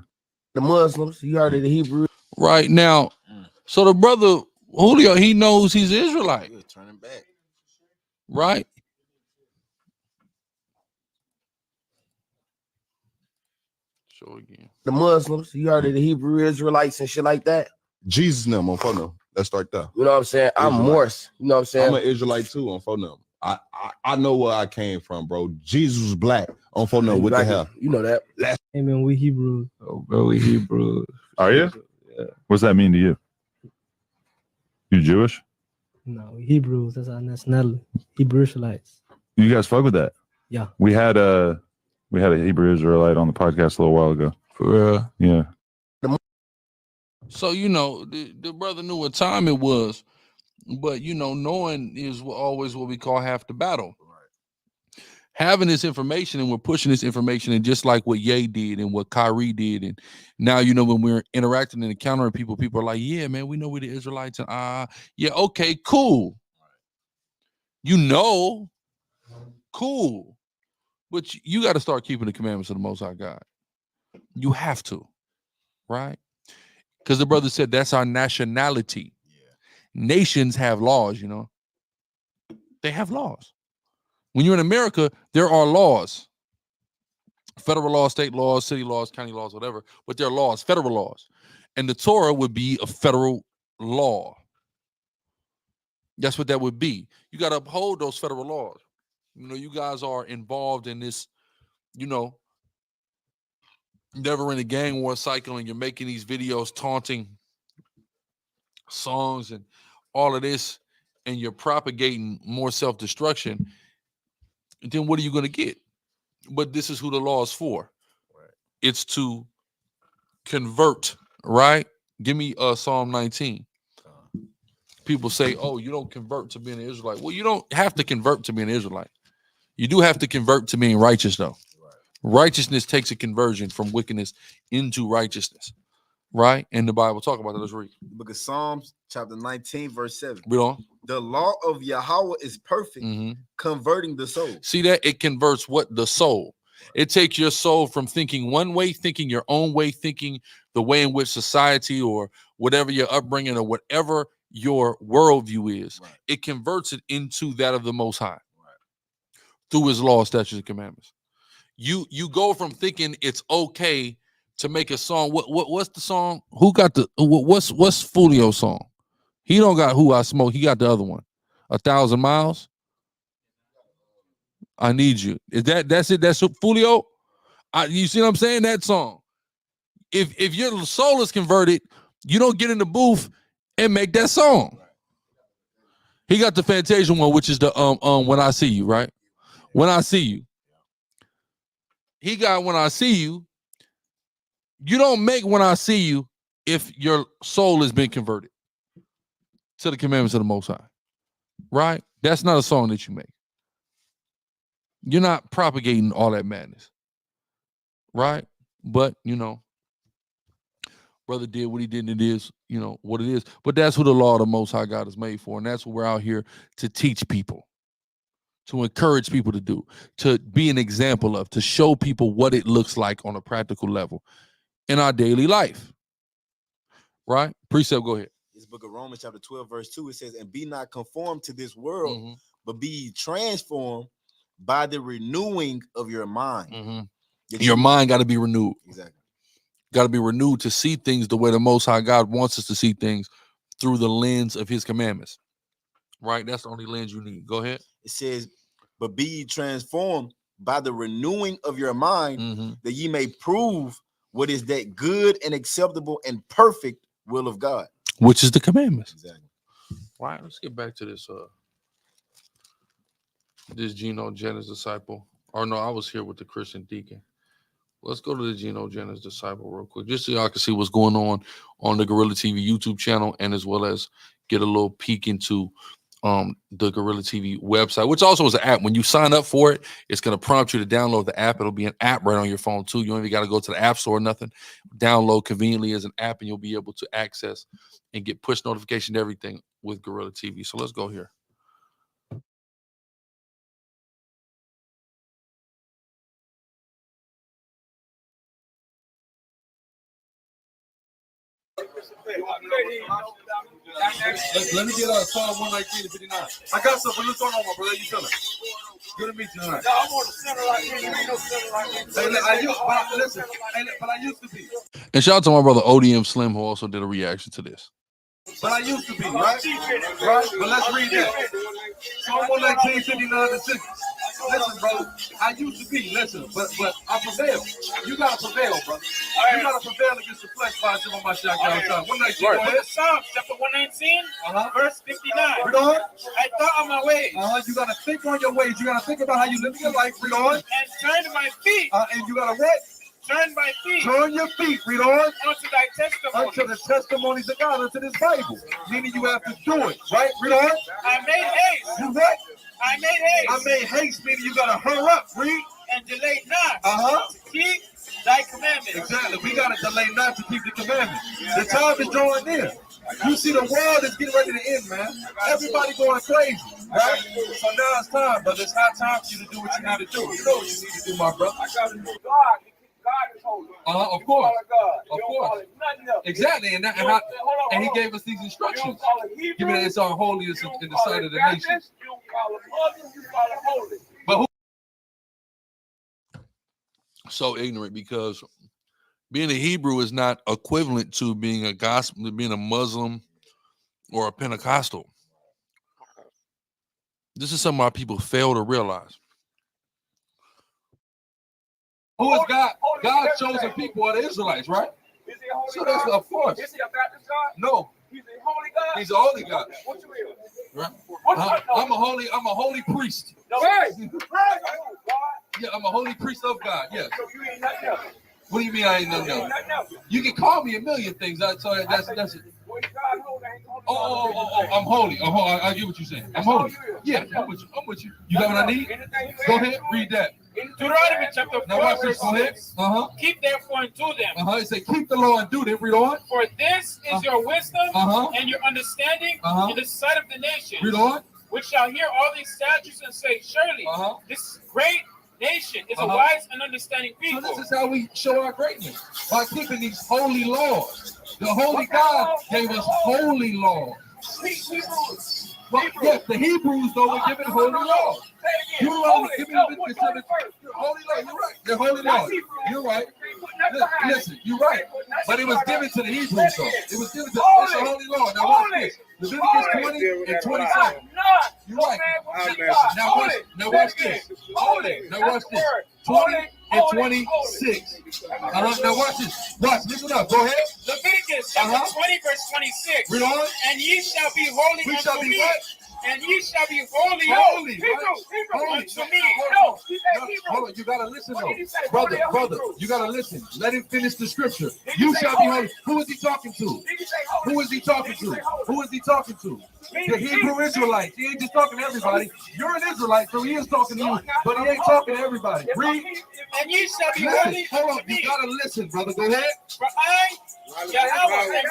The Muslims, you heard of the Hebrew. Right now, so the brother Julio, he knows he's Israelite. You're turning back. Right? Show again. The Muslims, you heard of the Hebrew Israelites and shit like that. Jesus and them on phone them. Let's start there. You know what I'm saying? I'm Israelite. Morse. You know what I'm saying? I'm an Israelite too on phone number. I know where I came from, bro. Jesus was black on phone number. What the hell? You know that. Hey man, we Hebrews. Oh, bro, we Hebrew. Are you? Yeah. What's that mean to you? You Jewish? No, we Hebrews. That's our nationality. Hebrew Israelites. You guys fuck with that? Yeah. We had a Hebrew Israelite on the podcast a little while ago. For real. Yeah. So, you know, the brother knew what time it was, but, you know, knowing is always what we call half the battle. Right. Having this information, and we're pushing this information, and just like what Ye did and what Kyrie did, and now, you know, when we're interacting and encountering people are like, yeah, man, we know we're the Israelites, and yeah, okay, cool. You know, cool. But you got to start keeping the commandments of the Most High God. You have to, right? Because the brother said that's our nationality. Yeah. Nations have laws, you know. They have laws. When you're in America, there are laws. Federal laws, state laws, city laws, county laws, whatever. But there are laws, federal laws. And the Torah would be a federal law. That's what that would be. You got to uphold those federal laws. You know, you guys are involved in this, you know, never in a gang war cycle, and you're making these videos taunting songs and all of this, and you're propagating more self-destruction, then what are you going to get? But this is who the law is for. Right. It's to convert, right? Give me Psalm 19. People say, oh, you don't convert to being an Israelite. Well, you don't have to convert to being an Israelite. You do have to convert to being righteous, though. Right. Righteousness takes a conversion from wickedness into righteousness. Right? And the Bible talk about that. Let's read. Book of Psalms, chapter 19, verse 7. Read on. The law of Yahweh is perfect, converting the soul. See that? It converts what? The soul. It takes your soul from thinking one way, thinking your own way, thinking the way in which society or whatever your upbringing or whatever your worldview is. Right. It converts it into that of the Most High. Through his law, statutes, and commandments. You go from thinking it's okay to make a song. What's the song? Who got the what's Fulio's song? He don't got Who I Smoke. He got the other one. 1,000 Miles. I Need You. That's it? That's Fulio? You see what I'm saying? That song. If your soul is converted, you don't get in the booth and make that song. He got the Fantasia one, which is the When I See You, right? When I See You. He got When I See You. You don't make When I See You if your soul has been converted to the commandments of the Most High, right? That's not a song that you make. You're not propagating all that madness, right? But, you know, brother did what he did, and it is, you know, what it is. But that's who the law of the Most High God is made for, and that's what we're out here to teach people, to encourage people to do, to be an example of, to show people what it looks like on a practical level in our daily life, right? Precept, go ahead. This book of Romans chapter 12, verse 2, it says, and be not conformed to this world, but be transformed by the renewing of your mind. Your mind got to be renewed. Exactly. Got to be renewed to see things the way the Most High God wants us to see things, through the lens of his commandments, right? That's the only lens you need. Go ahead. It says, but be ye transformed by the renewing of your mind, that ye may prove what is that good and acceptable and perfect will of God, which is the commandments. Exactly. All right, let's get back to this this Geno Jennings disciple. Or no, I was here with the Christian deacon. Let's go to the Geno Jennings disciple real quick, just so y'all can see what's going on the Gorilla TV YouTube channel, and as well as get a little peek into the Gorilla TV website, which also is an app. When you sign up for it, it's going to prompt you to download the app. It'll be an app right on your phone too. You don't even got to go to the app store or nothing. Download conveniently as an app, and you'll be able to access and get push notification to everything with Gorilla TV. So let's go here. Let me get Psalm 119 to 59. I got something. What's going on, my brother? How you feeling? Good to meet you tonight. I'm on the center like me. You ain't no center like me. But I used to be. And shout out to my brother ODM Slim, who also did a reaction to this. but I used to be, right? Right? But let's read that. Psalm 119:59-60. Listen, brother, I used to be, but I prevail. You gotta prevail, brother. You gotta prevail against the flesh by on my shotgun outside. 119, go ahead. Psalms chapter 119, verse 59. Read on. I thought on my ways. You gotta think on your ways. You gotta think about how you live your life. Read on. And turn my feet. And you gotta what? Turn my feet. Turn your feet. Read on. Unto thy testimony. Unto the testimonies of God, unto this Bible. Meaning you have to do it, right? Read on. I made haste. You what? I made haste. I made haste, meaning you gotta hurry up. Read. And delay not. To keep thy commandments. Exactly. We gotta delay not to keep the commandments. The time is drawing near. You see, the world is getting ready to end, man. Everybody going crazy, right? So now it's time, brother. It's high time for you to do what you need to do. You know what you need to do, my brother. God is holy. Of course. Of course. Exactly. And he gave us these instructions. Give me it's our holiest in the sight of the nation. You call him Muslim, you call him holy. But who? So ignorant, because being a Hebrew is not equivalent to being a gospel, being a Muslim or a Pentecostal. This is something our people fail to realize. Who is God? God's chosen people are the Israelites, right? Is he a holy So that's God? of course. Is he a Baptist God? No, He's a holy God. he's a holy God. What you is? Right? What I'm a holy priest. No. Hey! Yeah, I'm a holy priest of God. Yes. So you ain't nothing else. What do you mean I ain't nothing else? You can call me a million things. So that's it. Oh, I'm holy. I get what you're saying. I'm holy. Yeah, I'm with you. You got what I need? Go ahead, read that. In Deuteronomy chapter 4, verse 6. Keep therefore and do them. It say keep the law and do them. Read on. For this is your wisdom and your understanding in the sight of the nation. Read on. Which shall hear all these statutes and say, surely this great nation is a wise and understanding people. So this is how we show our greatness, by keeping these holy laws. The holy God gave us holy laws. Well, yes, the Hebrews though were given holy laws. Deuteronomy, give me Leviticus 7. Holy law, you're right. They're holy laws. You're right. Listen, you're right. But it was given to the Hebrews though. It was given to it's a holy law. Now watch this. Leviticus 20 and 27. You're right. Now watch this. Now watch this. 20 and 26. Now watch this. Watch, listen up. Go ahead. Leviticus chapter 20, verse 26. Read on. And ye shall be holy We unto shall be me. what? And ye shall be holy, Holy, Hebrew, holy. unto me. No, hold on, you gotta listen though. Brother, you gotta listen. Let him finish the scripture. You shall be holy. Who is he talking to? Who is he talking to? Who is he talking to? The Hebrew Israelites. He ain't just talking to everybody. You're an Israelite, so he is talking to you, but he ain't talking to everybody. Read. And ye shall be Listen, holy hold on, unto me. you gotta listen, brother. Go ahead. For I, Yahweh,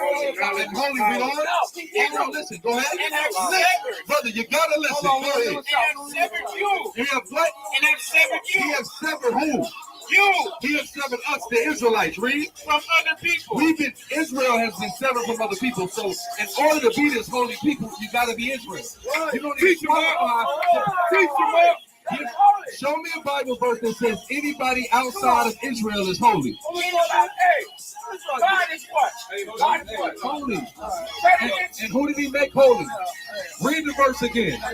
And holy, read on. Hold on, listen. Go ahead. and have severed, Brother, you gotta listen. Go ahead. and have severed you, He have what? and have severed He you, have severed who? you He has severed us, the Israelites. Read. from other people. Israel has been severed from other people. So in order to be this holy people, you gotta be Israel. You don't need to qualify. Teach him up. Show me a Bible verse that says anybody outside of Israel is holy. God is what? God is what? Holy. And who did he make holy? Read the verse again. Now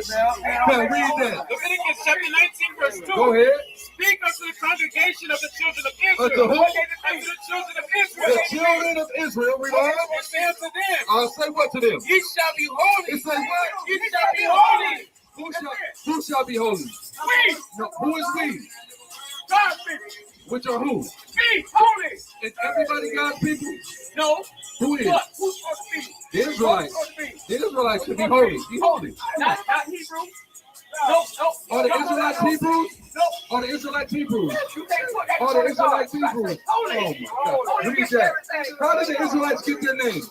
read that. Leviticus chapter 19, verse 2. Go ahead. Speak unto the congregation of the children of Unto Israel. who? Unto the children of Israel. The children of Israel. Read on. And say unto them, I'll say what to them? ye shall be holy. It says what? Ye shall be holy. Who shall be holy? We. No, who is we? God's people. Which are who? Be holy. Is everybody God's people? No. Who is? What? Who's supposed to be? The Israelites. The Israelites should be holy. Be holy. Not Hebrew. No. Are the Israelites Hebrews? Are the Israelites Hebrews? Are the Israelites Hebrews? Oh my God. Read that. How did the Israelites get their name?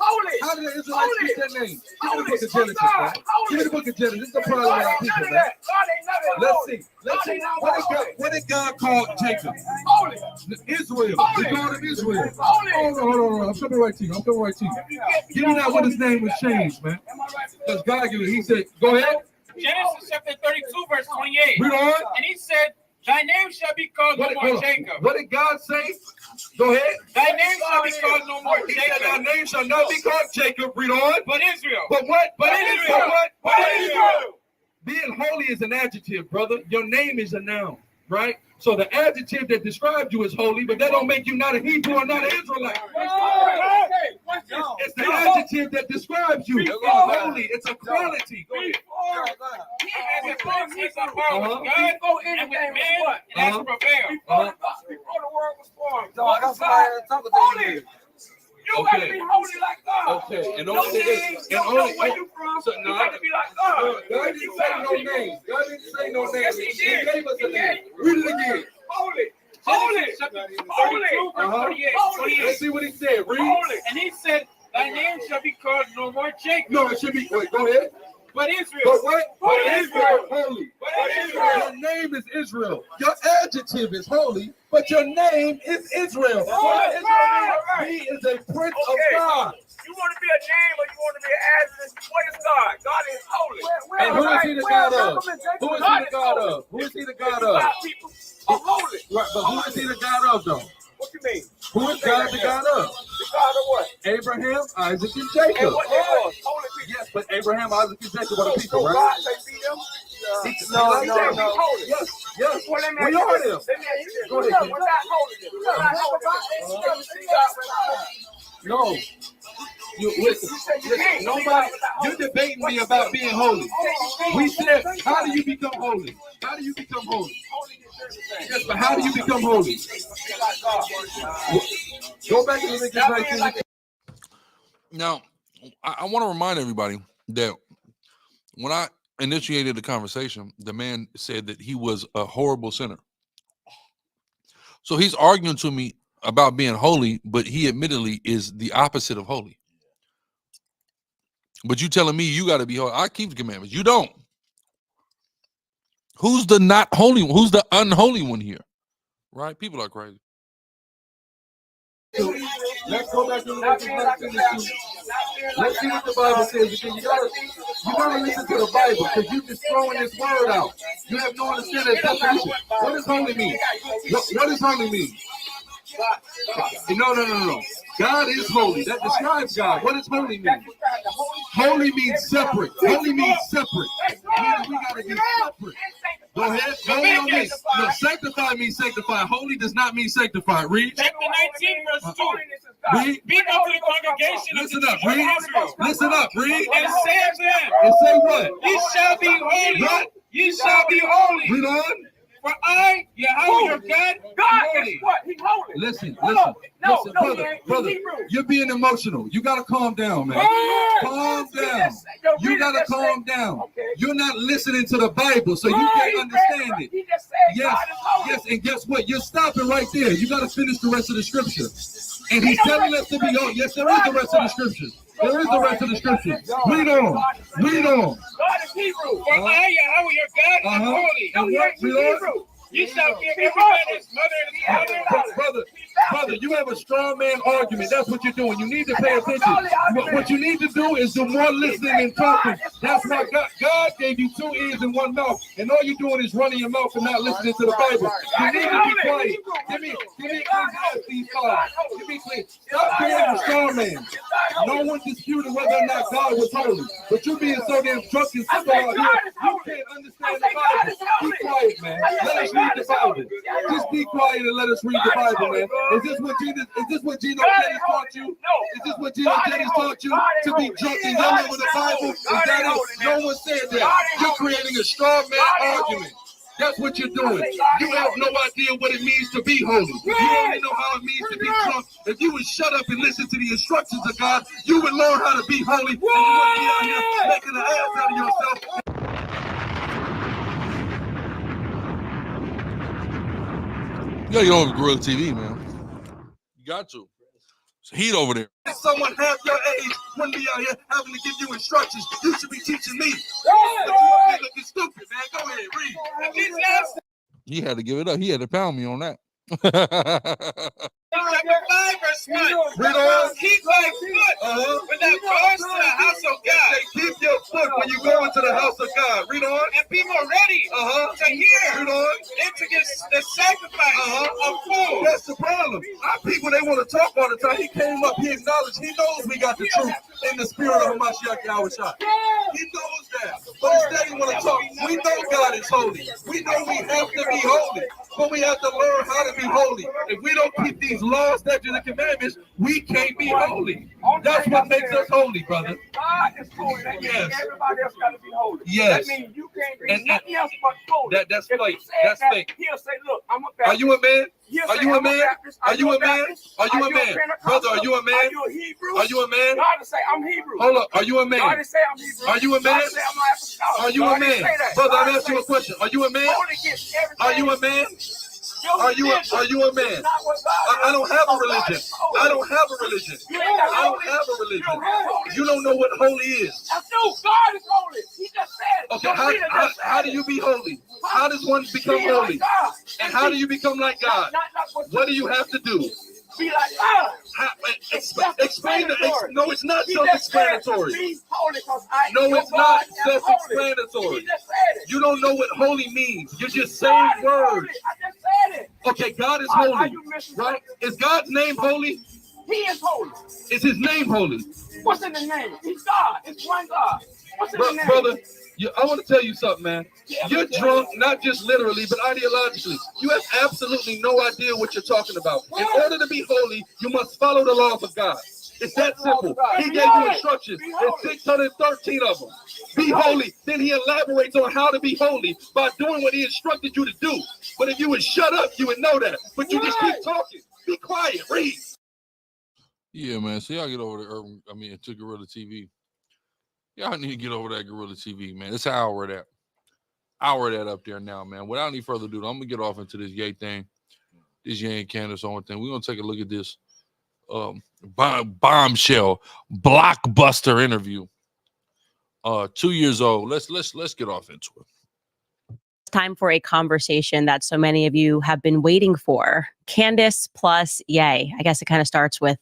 How did the Israelites get their name? Give me the book of Genesis, man. Give me the book of Genesis. This is the problem with our people, man. Let's see. What did God call Jacob? Israel. He called him Israel. Hold on. I'm coming right to you. Give me that when his name was changed, man. Because God gave it. He said, go ahead. Genesis chapter 32, verse 28. Read on. And he said, thy name shall be called no more Jacob. What did God say? Go ahead. Thy name shall shall be called no more Jacob. Our name shall not be called Jacob. Read on. But Israel. But what? But Israel. But Israel. Being holy is an adjective, brother. Your name is a noun, right? So the adjective that describes you is holy, but that don't make you not a Hebrew or not an Israelite. It's the adjective that describes you. It's holy. It's a quality. Go ahead. It's a power with God and with man, and that's to prevail. Before the world was formed. You gotta be holy like God. Okay, and only where you from. So, you gotta be like God. God didn't say no names. God didn't say no names. Yes, He gave us a name. Read it again. Holy. Let's see what he said. Read. And he said, thy name shall be called no more Jacob. No, it should be. Wait, go ahead. But Israel. But what? But Israel. Holy. But Israel. Your name is Israel. Your adjective is holy, but your name is Israel. What does Israel mean? He is a prince of God. You want to be a name or you want to be an adjective? What is God? God is holy. And who is he the God of? Who is he the God of? Who is he the God of? People are holy. Right, but who is he the God of, though? What you mean? Who is God the God of? The God of what? Abraham, Isaac, and Jacob. And what they was? Holy people. Yes, but Abraham, Isaac, and Jacob were the people, So right? God say be them? No. Holy. Yes. Well, let me We ask are you them. this. Let me ask you this. Go ahead. We're not holy. We're not holy. No. You listen, nobody, you're debating me about being holy. We said, how do you become holy? How do you become holy? Yes, but how do you become holy? Go back to Leviticus 19. Now, I want to remind everybody that when I initiated the conversation, the man said that he was a horrible sinner. So he's arguing to me about being holy, but he admittedly is the opposite of holy. But you telling me you got to be holy. I keep the commandments. You don't. Who's the not holy one? Who's the unholy one here? Right? People are crazy. Let's go back to Leviticus 19. Let's see what the Bible says. Because you gotta listen to the Bible, because you just throwing this word out. You have no understanding of definition. What does holy mean? What does holy mean? No. God is holy. That describes God. What does holy mean? Holy means separate. Holy means separate. We gotta be separate. Go ahead. Go on me. No, sanctify means sanctify. Holy does not mean sanctify. Read. Chapter 19, verse 2. Read. Speak unto the congregation of Listen the up. children Read. of Israel. Listen up. Read. And say unto them, And say what? ye shall be holy. What? Ye shall be holy. Read on. For I, Yahweh your God, God is is what? He's holy. Listen, No, brother, you're being emotional. You gotta calm down, man. Calm down. You gotta calm down. You're not listening to the Bible, so you can't understand it. Yes, and guess what? You're stopping right there. You gotta finish the rest of the scripture. And he's telling us to be holy. Yes, there is the rest of the scripture. There is the rest of the scripture. Read on. Read on. God is Hebrew. For I, Yahweh your God, am holy. And what? Read on. You shall give everybody his mother and his father. Brother, you have a strong man argument. That's what you're doing. You need to pay attention. What you need to do is do more listening and talking. That's why God gave you 2 ears and 1 mouth, and all you're doing is running your mouth and not listening to the Bible. You need to be quiet. Give me Ecclesiastes 5. Give me clean. Stop being a strong man. No one disputed whether or not God was holy, but you being so damn drunk and sick out here, you can't understand the Bible. Be quiet, man. Let us read the Bible. Just be quiet and let us read the Bible, man. Is this what Geno Jennings taught you? Is this what Geno Jennings taught you? To be drunk and yelling with the Bible? Is that it? No one said that. You're creating a strong man argument. That's what you're doing. You have no idea what it means to be holy. You only know how it means to be drunk. If you would shut up and listen to the instructions of God, you would learn how to be holy. And you wouldn't be out here making an ass out of yourself. You gotta get over Gorilla TV, man. You got to. It's heat over there. If someone half your age wouldn't be out here having to give you instructions, you should be teaching me. You're looking stupid, man. Go ahead, read. He had to give it up. He had to pound me on that. Chapter 5, verse 1. Read on. Keep thy foot without cause to the house of God. Keep your Look, when you go into the house of God, read on. And people are ready to hear Read on. and to get the sacrifice of food. That's the problem. Our people, they want to talk all the time. He came up, he acknowledged, he knows we got the truth in the spirit of Mashiach Yahushua. He knows that. But instead he want to talk. We know God is holy. We know we have to be holy. But we have to learn how to be holy. If we don't keep these laws, statutes, and commandments, we can't be holy. That's what makes us holy, brother. God is holy. That means Yes. everybody else got to be holy. Yes. That means you can't be nothing else but holy. That's If fake. he said That's that, fake. He'll say, look, I'm a Baptist. Are you a man? He'll Are say, you a I'm man? Baptist. Are you a man? Baptist? Are you a man? Brother, are you a man? Are you a Hebrew? Are you a man? God will say, I'm Hebrew. Hold up. Are you a man? God will say, I'm Hebrew. Are you a man? God will say, I'm apostolic. Are you God a didn't man? say that. Brother, God I'm asking you a say, question. Are you a man? holy gets everything. Are you a man? Your Are you religion a man? is not what God I don't have a is. religion. God is holy. I don't have a religion. You ain't got I don't holy. have a You religion. don't have holy. You don't know what holy is. That's no. God is holy. He just said it. Okay, Your leader just said how do you be holy? How does one become Be like holy? God. And how do you become like God? What do you have to do? Be like God. Explain the. No, it's not He just said, self-explanatory. be holy because I am No, your it's God not am holy. self-explanatory. He just said it. You don't know what holy means. You're just saying God is words. holy. I just said it. Okay, God is Are holy, you missing right? something? Is God's name holy? He is holy. Is his name holy? What's in the name? He's God. It's one God. What's in the name? Brother, I want to tell you something, man. You're drunk, not just literally, but ideologically. You have absolutely no idea what you're talking about. In order to be holy, you must follow the laws of God. It's that simple. He gave you instructions. There's 613 of them. Be holy. Then he elaborates on how to be holy by doing what he instructed you to do. But if you would shut up, you would know that. But you just keep talking. Be quiet. Read. Yeah, man. So y'all get over to Gorilla TV. Y'all need to get over that Gorilla TV, man. It's an hour of that. Up there now, man. Without any further ado, I'm gonna get off into this Ye thing, this Ye and Candace Owens thing. We're gonna take a look at this bombshell blockbuster interview. 2 years old. Let's get off into it. It's time for a conversation that so many of you have been waiting for. Candace plus Ye. I guess it kind of starts with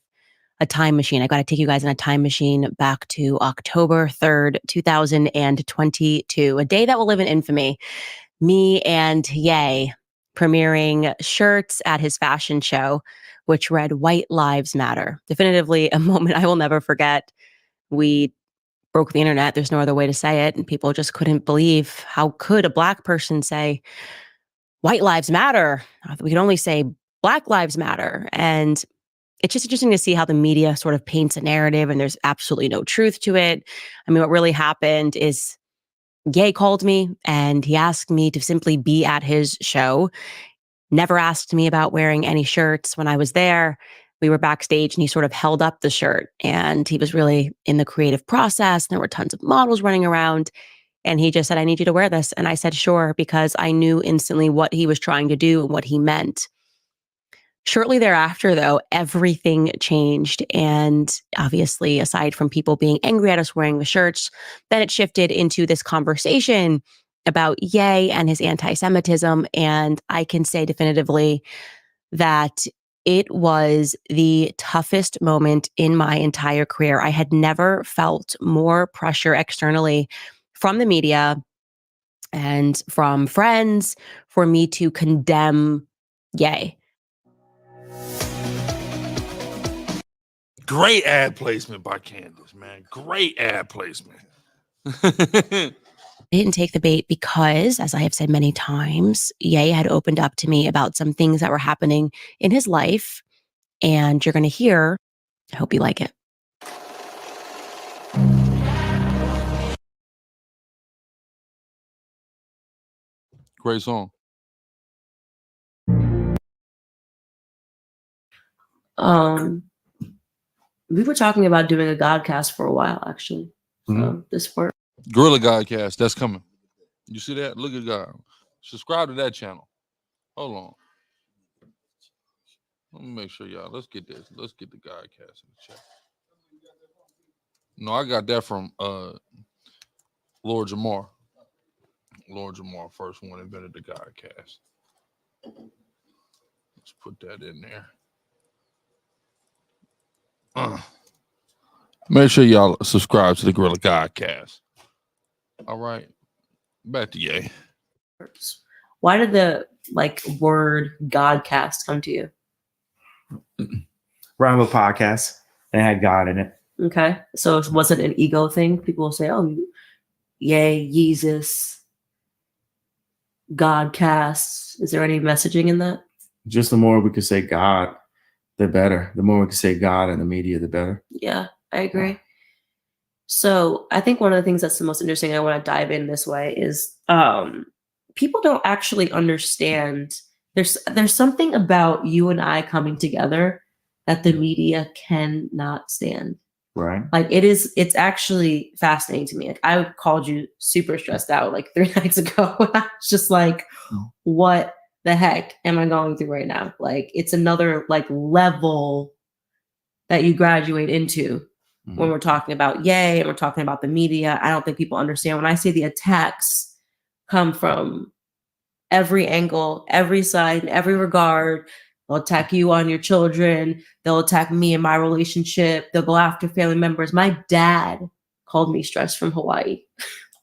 a time machine. I got to take you guys in a time machine back to October 3rd, 2022, a day that will live in infamy. Me and Ye premiering shirts at his fashion show, which read White Lives Matter. Definitively a moment I will never forget. We broke the internet. There's no other way to say it. And people just couldn't believe, how could a Black person say White Lives Matter? We can only say Black Lives Matter. And it's just interesting to see how the media sort of paints a narrative and there's absolutely no truth to it. I mean, what really happened is Ye called me and he asked me to simply be at his show. Never asked me about wearing any shirts. When I was there, we were backstage and he sort of held up the shirt and he was really in the creative process. There were tons of models running around and he just said, I need you to wear this. And I said, sure, because I knew instantly what he was trying to do and what he meant. Shortly thereafter, though, everything changed. And obviously, aside from people being angry at us wearing the shirts, then it shifted into this conversation about Ye and his anti-Semitism. And I can say definitively that it was the toughest moment in my entire career. I had never felt more pressure externally from the media and from friends for me to condemn Ye. Great ad placement by Candace, man. Great ad placement. I didn't take the bait because, as I have said many times, Ye had opened up to me about some things that were happening in his life. And you're going to hear. I hope you like it. Great song. We were talking about doing a Godcast for a while, actually. This work. Gorilla Godcast, that's coming. You see that? Look at God. Subscribe to that channel. Hold on. Let me make sure y'all. Let's get this. Let's get the Godcast in the chat. No, I got that from Lord Jamar. Lord Jamar, first one invented the Godcast. Let's put that in there. Make sure y'all subscribe to the Gorilla Godcast. All right. Back to Ye. Why did the word Godcast come to you? Run a podcast and had God in it. Okay. So it wasn't an ego thing. People will say, oh, Ye, Jesus, Godcast. Is there any messaging in that? Just the more we could say God, the better. The more we could say God in the media, the better. Yeah, I agree. So I think one of the things that's the most interesting, I want to dive in this way, is people don't actually understand. There's something about you and I coming together that the media cannot stand. Right. Like it's actually fascinating to me. Like I called you super stressed out like 3 nights ago. I was just like, what the heck am I going through right now? Like it's another level that you graduate into when we're talking about Ye and we're talking about the media. I don't think people understand when I say the attacks come from every angle, every side, in every regard. They'll attack you on your children. They'll attack me and my relationship. They'll go after family members. My dad called me stressed from Hawaii.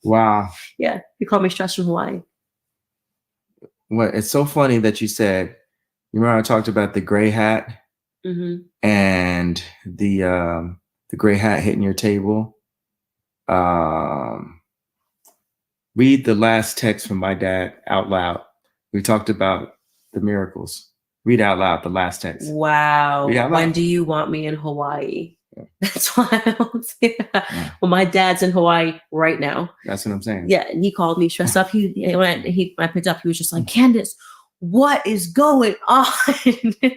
Wow. Yeah, he called me stressed from Hawaii. Well, it's so funny that you said, you remember I talked about the gray hat and the gray hat hitting your table. Read the last text from my dad out loud. We talked about the miracles. Read out loud the last text. Wow. When do you want me in Hawaii? Yeah. That's why I don't say that. Yeah. Well, my dad's in Hawaii right now. That's what I'm saying. Yeah, and he called me stressed up. When I picked up, he was just like, Candace, what is going on?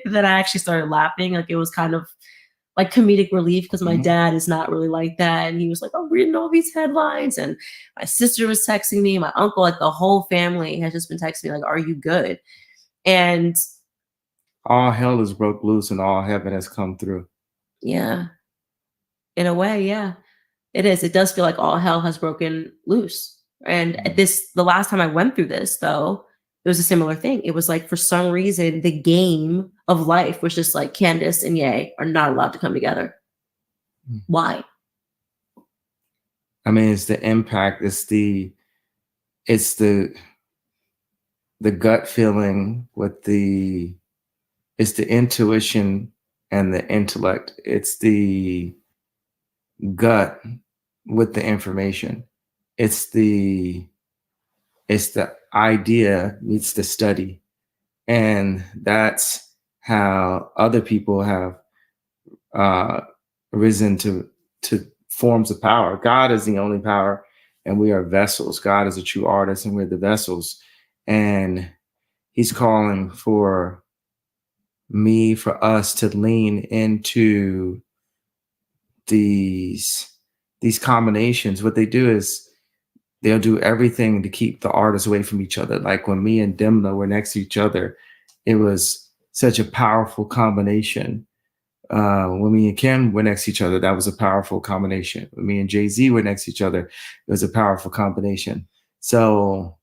Then I actually started laughing. Like it was kind of like comedic relief because my dad is not really like that. And he was like, I'm reading all these headlines. And my sister was texting me, my uncle, like the whole family has just been texting me like, are you good? And all hell is broke loose and all heaven has come through. Yeah. In a way, yeah. It is. It does feel like all hell has broken loose. And the last time I went through this, though, it was a similar thing. It was like, for some reason, the game of life was just like Candace and Ye are not allowed to come together. Why? I mean, it's the impact. It's the gut feeling with it's the intuition and the intellect. It's the gut with the information. It's the idea meets the study. And that's how other people have risen to forms of power. God is the only power, and we are vessels. God is a true artist, and we're the vessels. And he's calling for us to lean into these combinations. What they do is they'll do everything to keep the artists away from each other. Like when me and Dimna were next to each other, it was such a powerful combination. When me and Kim were next to each other, that was a powerful combination. When me and Jay-Z were next to each other, it was a powerful combination. So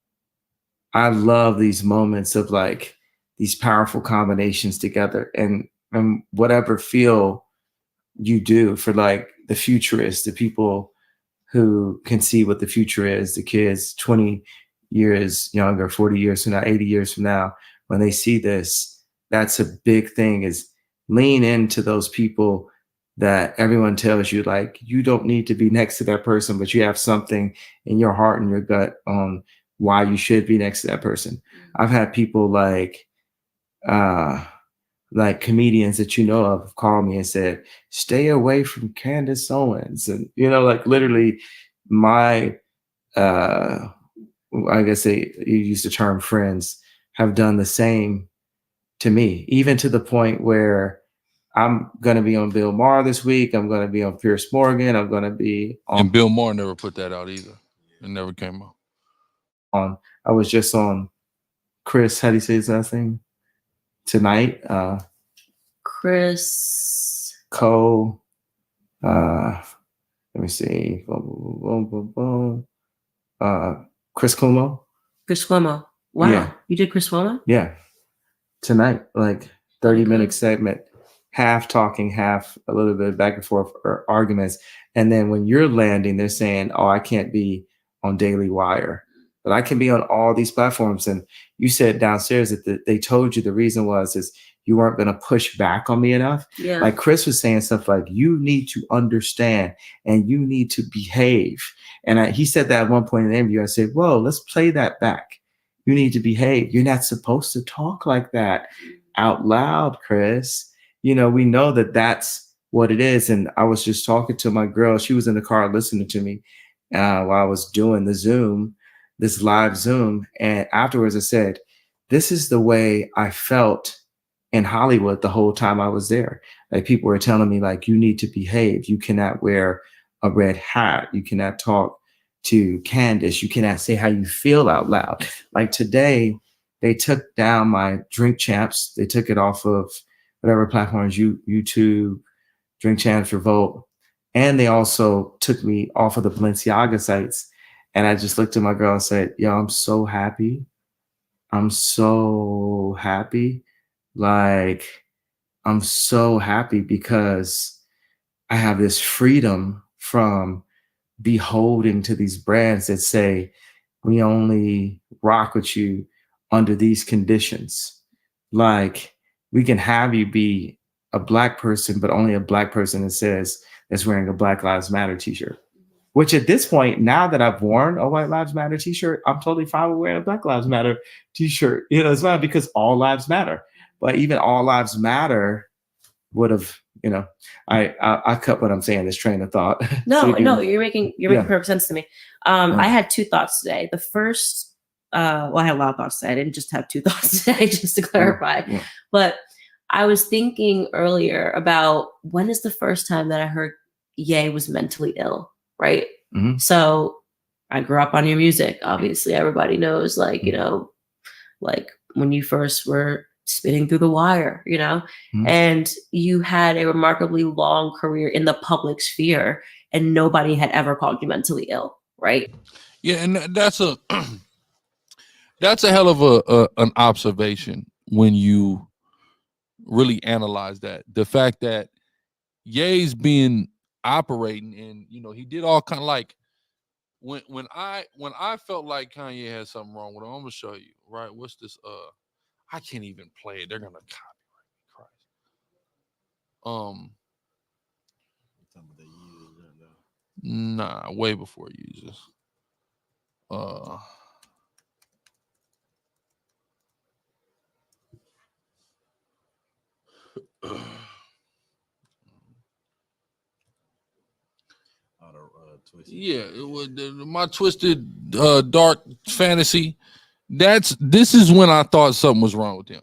I love these moments of like these powerful combinations together, and whatever feel you do for like the futurists, the people who can see what the future is, the kids 20 years younger, 40 years from now, 80 years from now, when they see this, that's a big thing, is lean into those people that everyone tells you, like, you don't need to be next to that person, but you have something in your heart and your gut on why you should be next to that person. I've had people like comedians that you know of call me and said, stay away from Candace Owens. And, like literally my, I guess you use the term friends, have done the same to me, even to the point where I'm going to be on Bill Maher this week. I'm going to be on Pierce Morgan. I'm going to be on. And Bill Maher never put that out either. It never came out. I was just on Chris, how do you say his last name? Tonight. Chris Cole. Let me see. Chris Cuomo. Chris Cuomo. Wow. Yeah. You did Chris Cuomo? Yeah. Tonight, like 30-minute segment, half talking, half a little bit back and forth or arguments. And then when you're landing, they're saying, oh, I can't be on Daily Wire, but I can be on all these platforms. And you said downstairs that they told you the reason is you weren't going to push back on me enough. Yeah. Like Chris was saying stuff like, you need to understand and you need to behave. And he said that at one point in the interview. I said, whoa, let's play that back. You need to behave. You're not supposed to talk like that out loud, Chris. You know, we know that that's what it is. And I was just talking to my girl. She was in the car listening to me while I was doing this live Zoom. And afterwards I said, this is the way I felt in Hollywood the whole time I was there. Like people were telling me, like, you need to behave. You cannot wear a red hat. You cannot talk to Candace. You cannot say how you feel out loud. Like today, they took down my Drink Champs. They took it off of whatever platforms, YouTube, Drink Champs, Revolt. And they also took me off of the Balenciaga sites. And I just looked at my girl and said, yo, I'm so happy. I'm so happy. Like, I'm so happy because I have this freedom from beholding to these brands that say, we only rock with you under these conditions. Like, we can have you be a Black person, but only a Black person that's wearing a Black Lives Matter t-shirt. Which at this point, now that I've worn a White Lives Matter t-shirt, I'm totally fine with wearing a Black Lives Matter t-shirt. You know, it's not because all lives matter, but even all lives matter would have, you know, I cut what I'm saying, this train of thought. No, no, you're making perfect sense to me. I had two thoughts today. The first, well, I had a lot of thoughts today. I didn't just have two thoughts today, just to clarify. Yeah. But I was thinking earlier about when is the first time that I heard Ye was mentally ill, right? Mm-hmm. So I grew up on your music. Obviously, everybody knows, like, you know, like when you first were spitting through the wire, you know, and you had a remarkably long career in the public sphere and nobody had ever called you mentally ill, right? Yeah, and that's a hell of an observation when you really analyze that. The fact that Ye's been operating, and you know, he did all kind of like when I felt like Kanye had something wrong with him. I'm gonna show you, right? What's this? I can't even play it. They're gonna copyright me. Nah, way before users. Yeah, it was my twisted dark fantasy. This is when I thought something was wrong with him.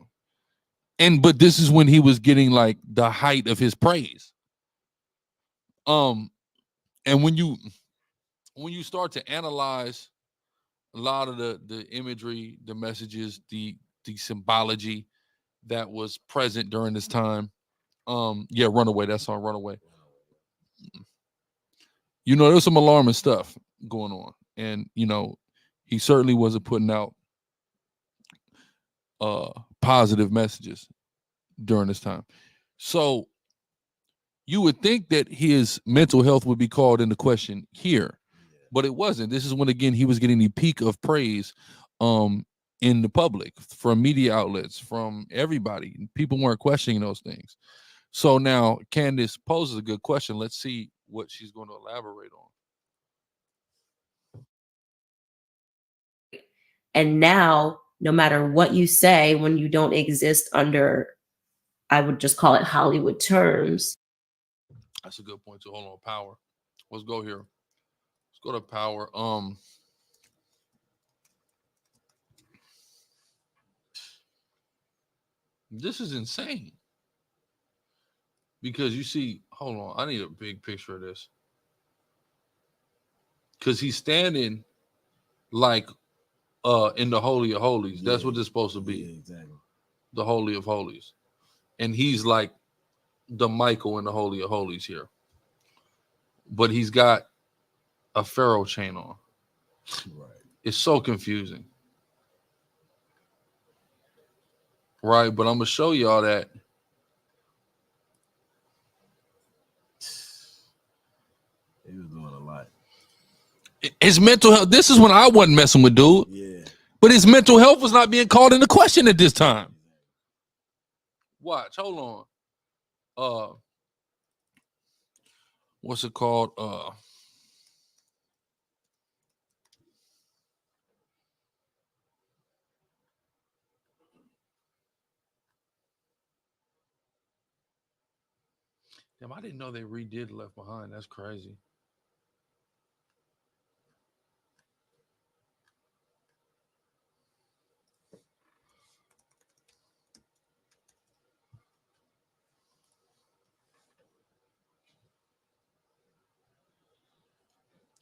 But this is when he was getting like the height of his praise. And when you start to analyze a lot of the imagery, the messages, the symbology that was present during this time. Yeah, Runaway, that song Runaway. You know, there's some alarming stuff going on. And, you know, he certainly wasn't putting out positive messages during this time. So you would think that his mental health would be called into question here, but it wasn't. This is when, again, he was getting the peak of praise in the public, from media outlets, from everybody. People weren't questioning those things. So now Candace poses a good question. Let's see what she's going to elaborate on. And now, no matter what you say, when you don't exist under, I would just call it Hollywood terms. That's a good point too. Hold on, power. Let's go here. Let's go to power. This is insane. Because you see, hold on, I need a big picture of this. Because he's standing like in the Holy of Holies. Yeah, that's what it's supposed to be. Yeah, exactly. The Holy of Holies. And he's like the Michael in the Holy of Holies here. But he's got a pharaoh chain on. Right. It's so confusing. Right, but I'm going to show y'all that. He was doing a lot. His mental health. This is when I wasn't messing with dude. Yeah. But his mental health was not being called into question at this time. Watch, hold on. What's it called? Damn, I didn't know they redid Left Behind. That's crazy.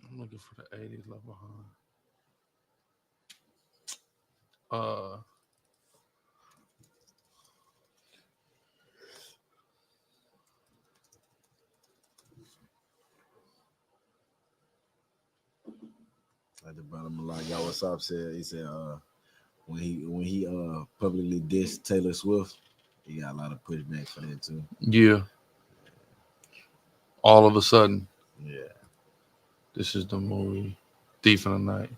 I'm looking for the 80s Left Behind. Like the brother Malak y'all what's up said, he said when he publicly dissed Taylor Swift, he got a lot of pushback for that too. Yeah. All of a sudden. Yeah. This is the movie Thief in the Night.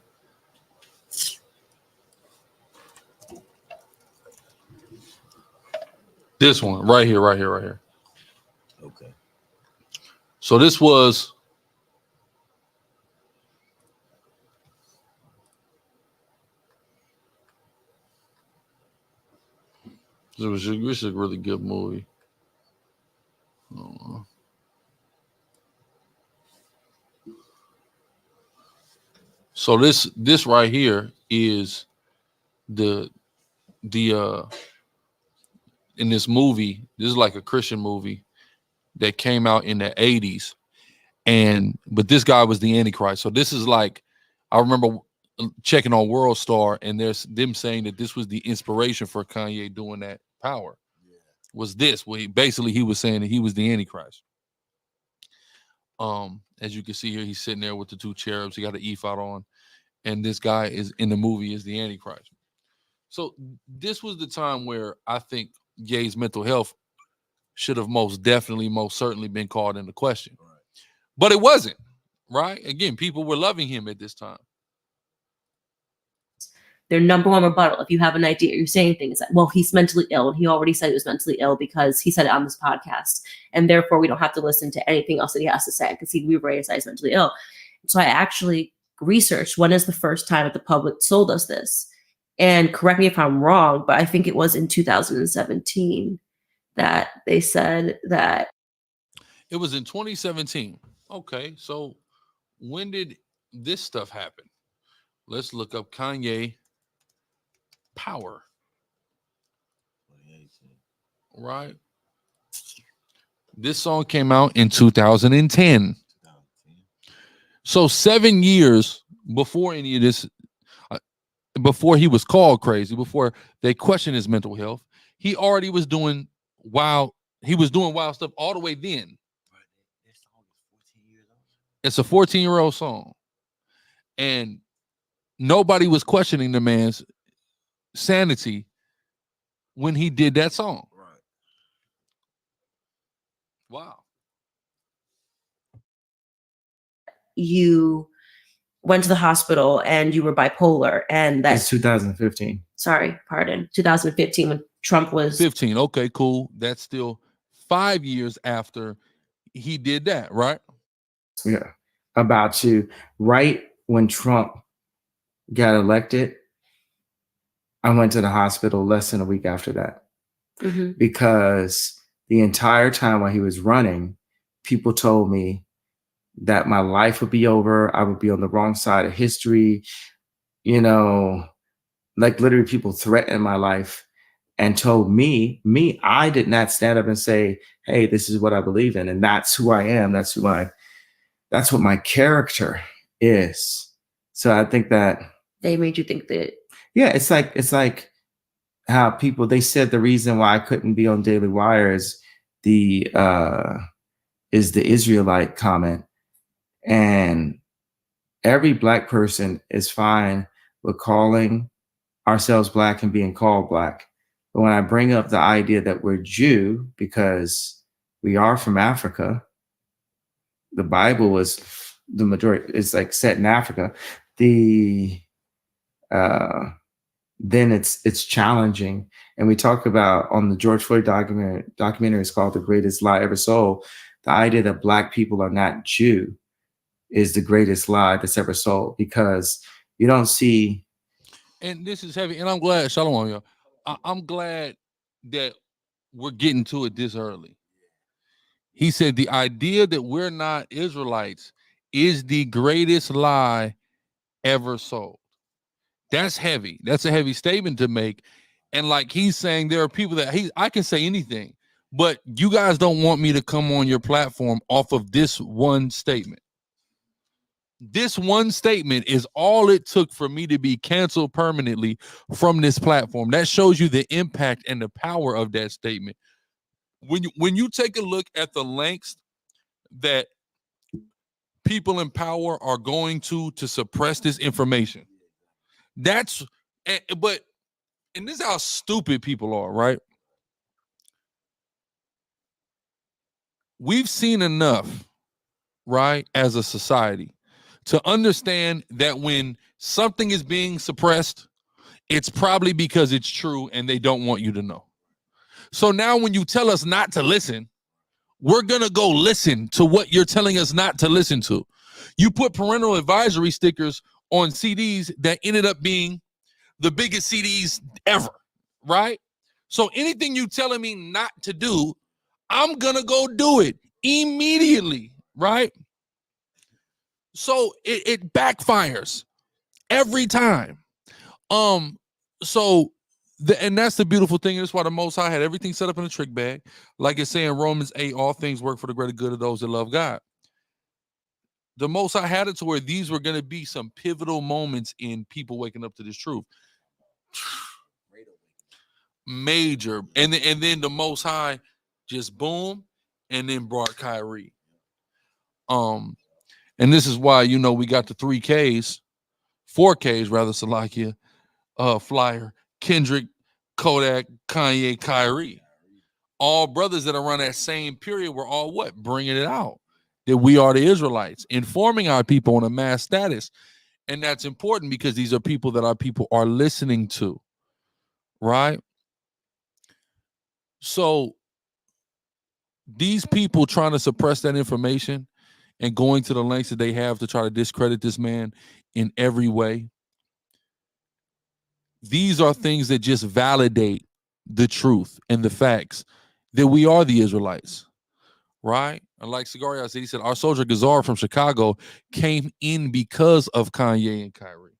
This one right here. Okay. So this was this is a really good movie. So this right here is the in this movie. This is like a Christian movie that came out in the 80s, but this guy was the Antichrist. So this is like, I remember checking on World Star, and there's them saying that this was the inspiration for Kanye doing that Power. Was this where he was saying that he was the Antichrist. As you can see here, he's sitting there with the two cherubs. He got an ephod on, and this guy is in the movie is the Antichrist. So this was the time where I think Ye's mental health should have most certainly been called into question. Right. But it wasn't, right? Again, people were loving him at this time. Their number one rebuttal, if you have an idea, you're saying things like, well, he's mentally ill. And he already said he was mentally ill because he said it on this podcast. And therefore, we don't have to listen to anything else that he has to say because we raised that he's mentally ill. So I actually researched when is the first time that the public told us this. And correct me if I'm wrong, but I think it was in 2017 that they said that. It was in 2017. Okay, so when did this stuff happen? Let's look up Kanye Power. Right? This song came out in 2010. So 7 years before any of this, before he was called crazy, before they questioned his mental health, he already was doing wild. He was doing wild stuff all the way then. It's a 14-year-old song, and nobody was questioning the man's sanity when he did that song. Right. Wow. You went to the hospital and you were bipolar, and that's 2015. Sorry, pardon. 2015 when Trump was 15. Okay, cool. That's still 5 years after he did that, right? Yeah. About to right when Trump got elected, I went to the hospital less than a week after that. Mm-hmm. Because the entire time while he was running, people told me that my life would be over. I would be on the wrong side of history. You know, like literally people threatened my life and told me, I did not stand up and say, hey, this is what I believe in. And that's who I am. That's what my character is. So I think that they made you think that. Yeah, it's like how people, they said the reason why I couldn't be on Daily Wire is the Israelite comment. And every Black person is fine with calling ourselves Black and being called Black. But when I bring up the idea that we're Jew because we are from Africa, the Bible was the majority is like set in Africa, then it's challenging. And we talk about on the George Floyd documentary is called The Greatest Lie Ever Sold. The idea that Black people are not Jew is the greatest lie that's ever sold, because you don't see. And this is heavy, and I'm glad, Shalom, y'all. I'm glad that we're getting to it this early. He said the idea that we're not Israelites is the greatest lie ever sold. That's heavy. That's a heavy statement to make. And like he's saying, there are people that I can say anything, but you guys don't want me to come on your platform off of this one statement. This one statement is all it took for me to be canceled permanently from this platform. That shows you the impact and the power of that statement. When you take a look at the lengths that people in power are going to suppress this information, and this is how stupid people are, right? We've seen enough, right, as a society to understand that when something is being suppressed, it's probably because it's true and they don't want you to know. So now when you tell us not to listen, we're going to go listen to what you're telling us not to listen to. You put parental advisory stickers on CDs that ended up being the biggest CDs ever, right? So anything you telling me not to do, I'm going to go do it immediately, right? So it backfires every time. And that's the beautiful thing. That's why the Most High had everything set up in a trick bag. Like it's saying Romans 8, all things work for the greater good of those that love God. The Most High had it to where these were going to be some pivotal moments in people waking up to this truth. Major. And then the Most High just boom, and then brought Kyrie. And this is why, we got the 4Ks rather, Salakia, Flyer, Kendrick, Kodak, Kanye, Kyrie. All brothers that around that same period were all what? Bringing it out. That we are the Israelites, informing our people on a mass status. And that's important because these are people that our people are listening to, right? So these people trying to suppress that information and going to the lengths that they have to try to discredit this man in every way, these are things that just validate the truth and the facts that we are the Israelites, right? And like SICARRI said, he said, our soldier Gazar from Chicago came in because of Kanye and Kyrie.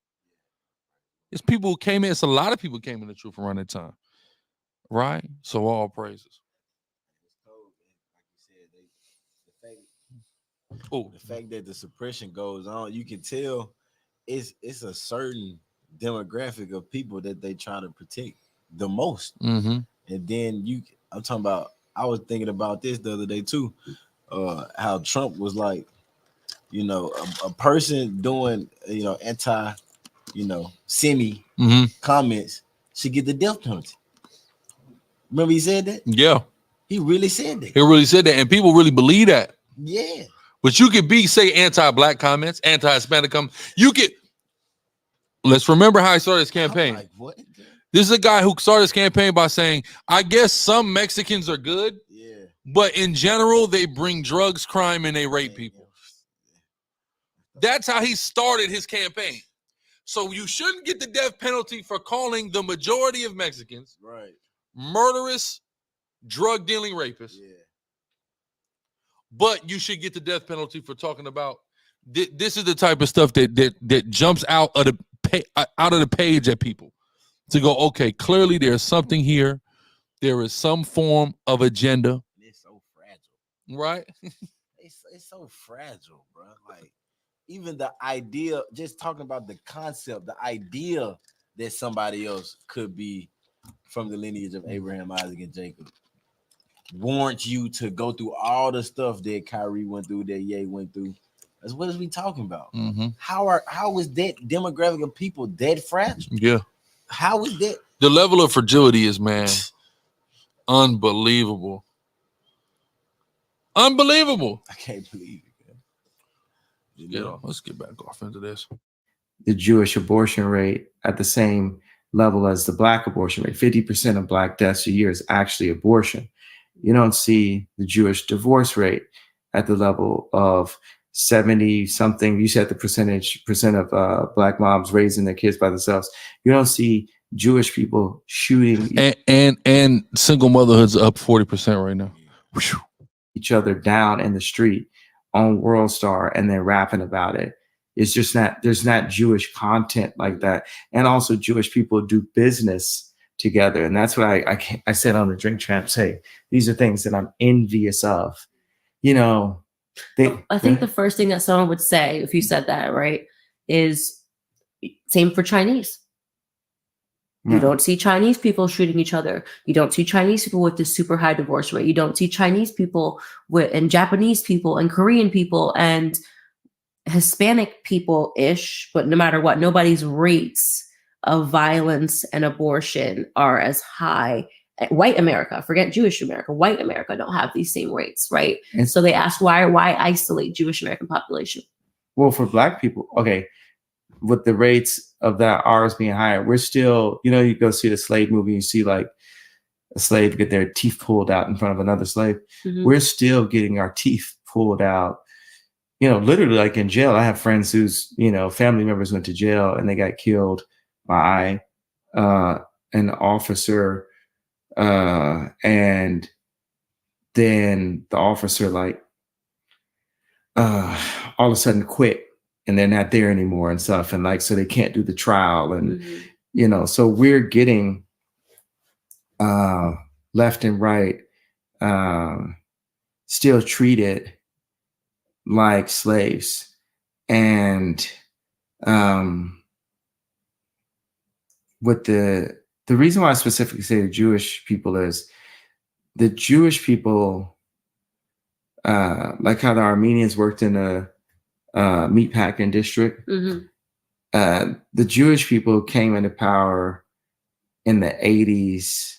It's people who came in. It's a lot of people came in the truth around that time, right? So all praises. The fact that the suppression goes on, you can tell it's a certain demographic of people that they try to protect the most. Mm-hmm. And then I'm talking about, I was thinking about this the other day too, how Trump was like, a person doing, anti, semi comments should get the death penalty. Remember he said that? Yeah. He really said that. He really said that. And people really believe that. Yeah. But you could say anti-black comments, anti-Hispanic comments. Let's remember how he started his campaign. Like, what? This is a guy who started his campaign by saying, I guess some Mexicans are good, but in general, they bring drugs, crime, and they rape people. That's how he started his campaign. So you shouldn't get the death penalty for calling the majority of Mexicans murderous, drug-dealing rapists. Yeah. But you should get the death penalty for talking about this is the type of stuff that jumps out of the page at people to go, okay, clearly there's something here. There is some form of agenda. It's so fragile, right? it's so fragile, bro. Like even the idea, just talking about the concept, the idea that somebody else could be from the lineage of Abraham, Isaac, and Jacob warrant you to go through all the stuff that Kyrie went through, that Ye went through. That's what is we talking about? Mm-hmm. How is that demographic of people that fragile? Yeah. How is that? The level of fragility is, man, unbelievable. Unbelievable. I can't believe it, man. Let's get back off into this. The Jewish abortion rate at the same level as the Black abortion rate. 50% of Black deaths a year is actually abortion. You don't see the Jewish divorce rate at the level of 70 something. You said the percent of Black moms raising their kids by themselves. You don't see Jewish people shooting and single motherhood's up 40% right now. each other down in the street on World Star and then rapping about it. It's just not, there's not Jewish content like that. And also Jewish people do business together. And that's what I said on the Drink Champs, hey, these are things that I'm envious of. You know, I think the first thing that someone would say if you said that, right, is same for Chinese. You don't see Chinese people shooting each other. You don't see Chinese people with this super high divorce rate. You don't see Chinese people and Japanese people and Korean people and Hispanic people-ish, but no matter what, nobody's rates of violence and abortion are as high. White America, forget Jewish America, white America don't have these same rates, right? And so they ask why isolate Jewish American population? Well, for Black people, okay, with the rates of that ours being higher, we're still, you know, you go see the slave movie, you see like a slave get their teeth pulled out in front of another slave. Mm-hmm. We're still getting our teeth pulled out, you know, literally like in jail. I have friends whose, you know, family members went to jail and they got killed by an officer. And then the officer like all of a sudden quit and they're not there anymore and stuff. And like, so they can't do the trial and, you know, so we're getting left and right still treated like slaves. And with the reason why I specifically say the Jewish people is the Jewish people, like how the Armenians worked in a meatpacking district. Mm-hmm. The Jewish people came into power in the 80s,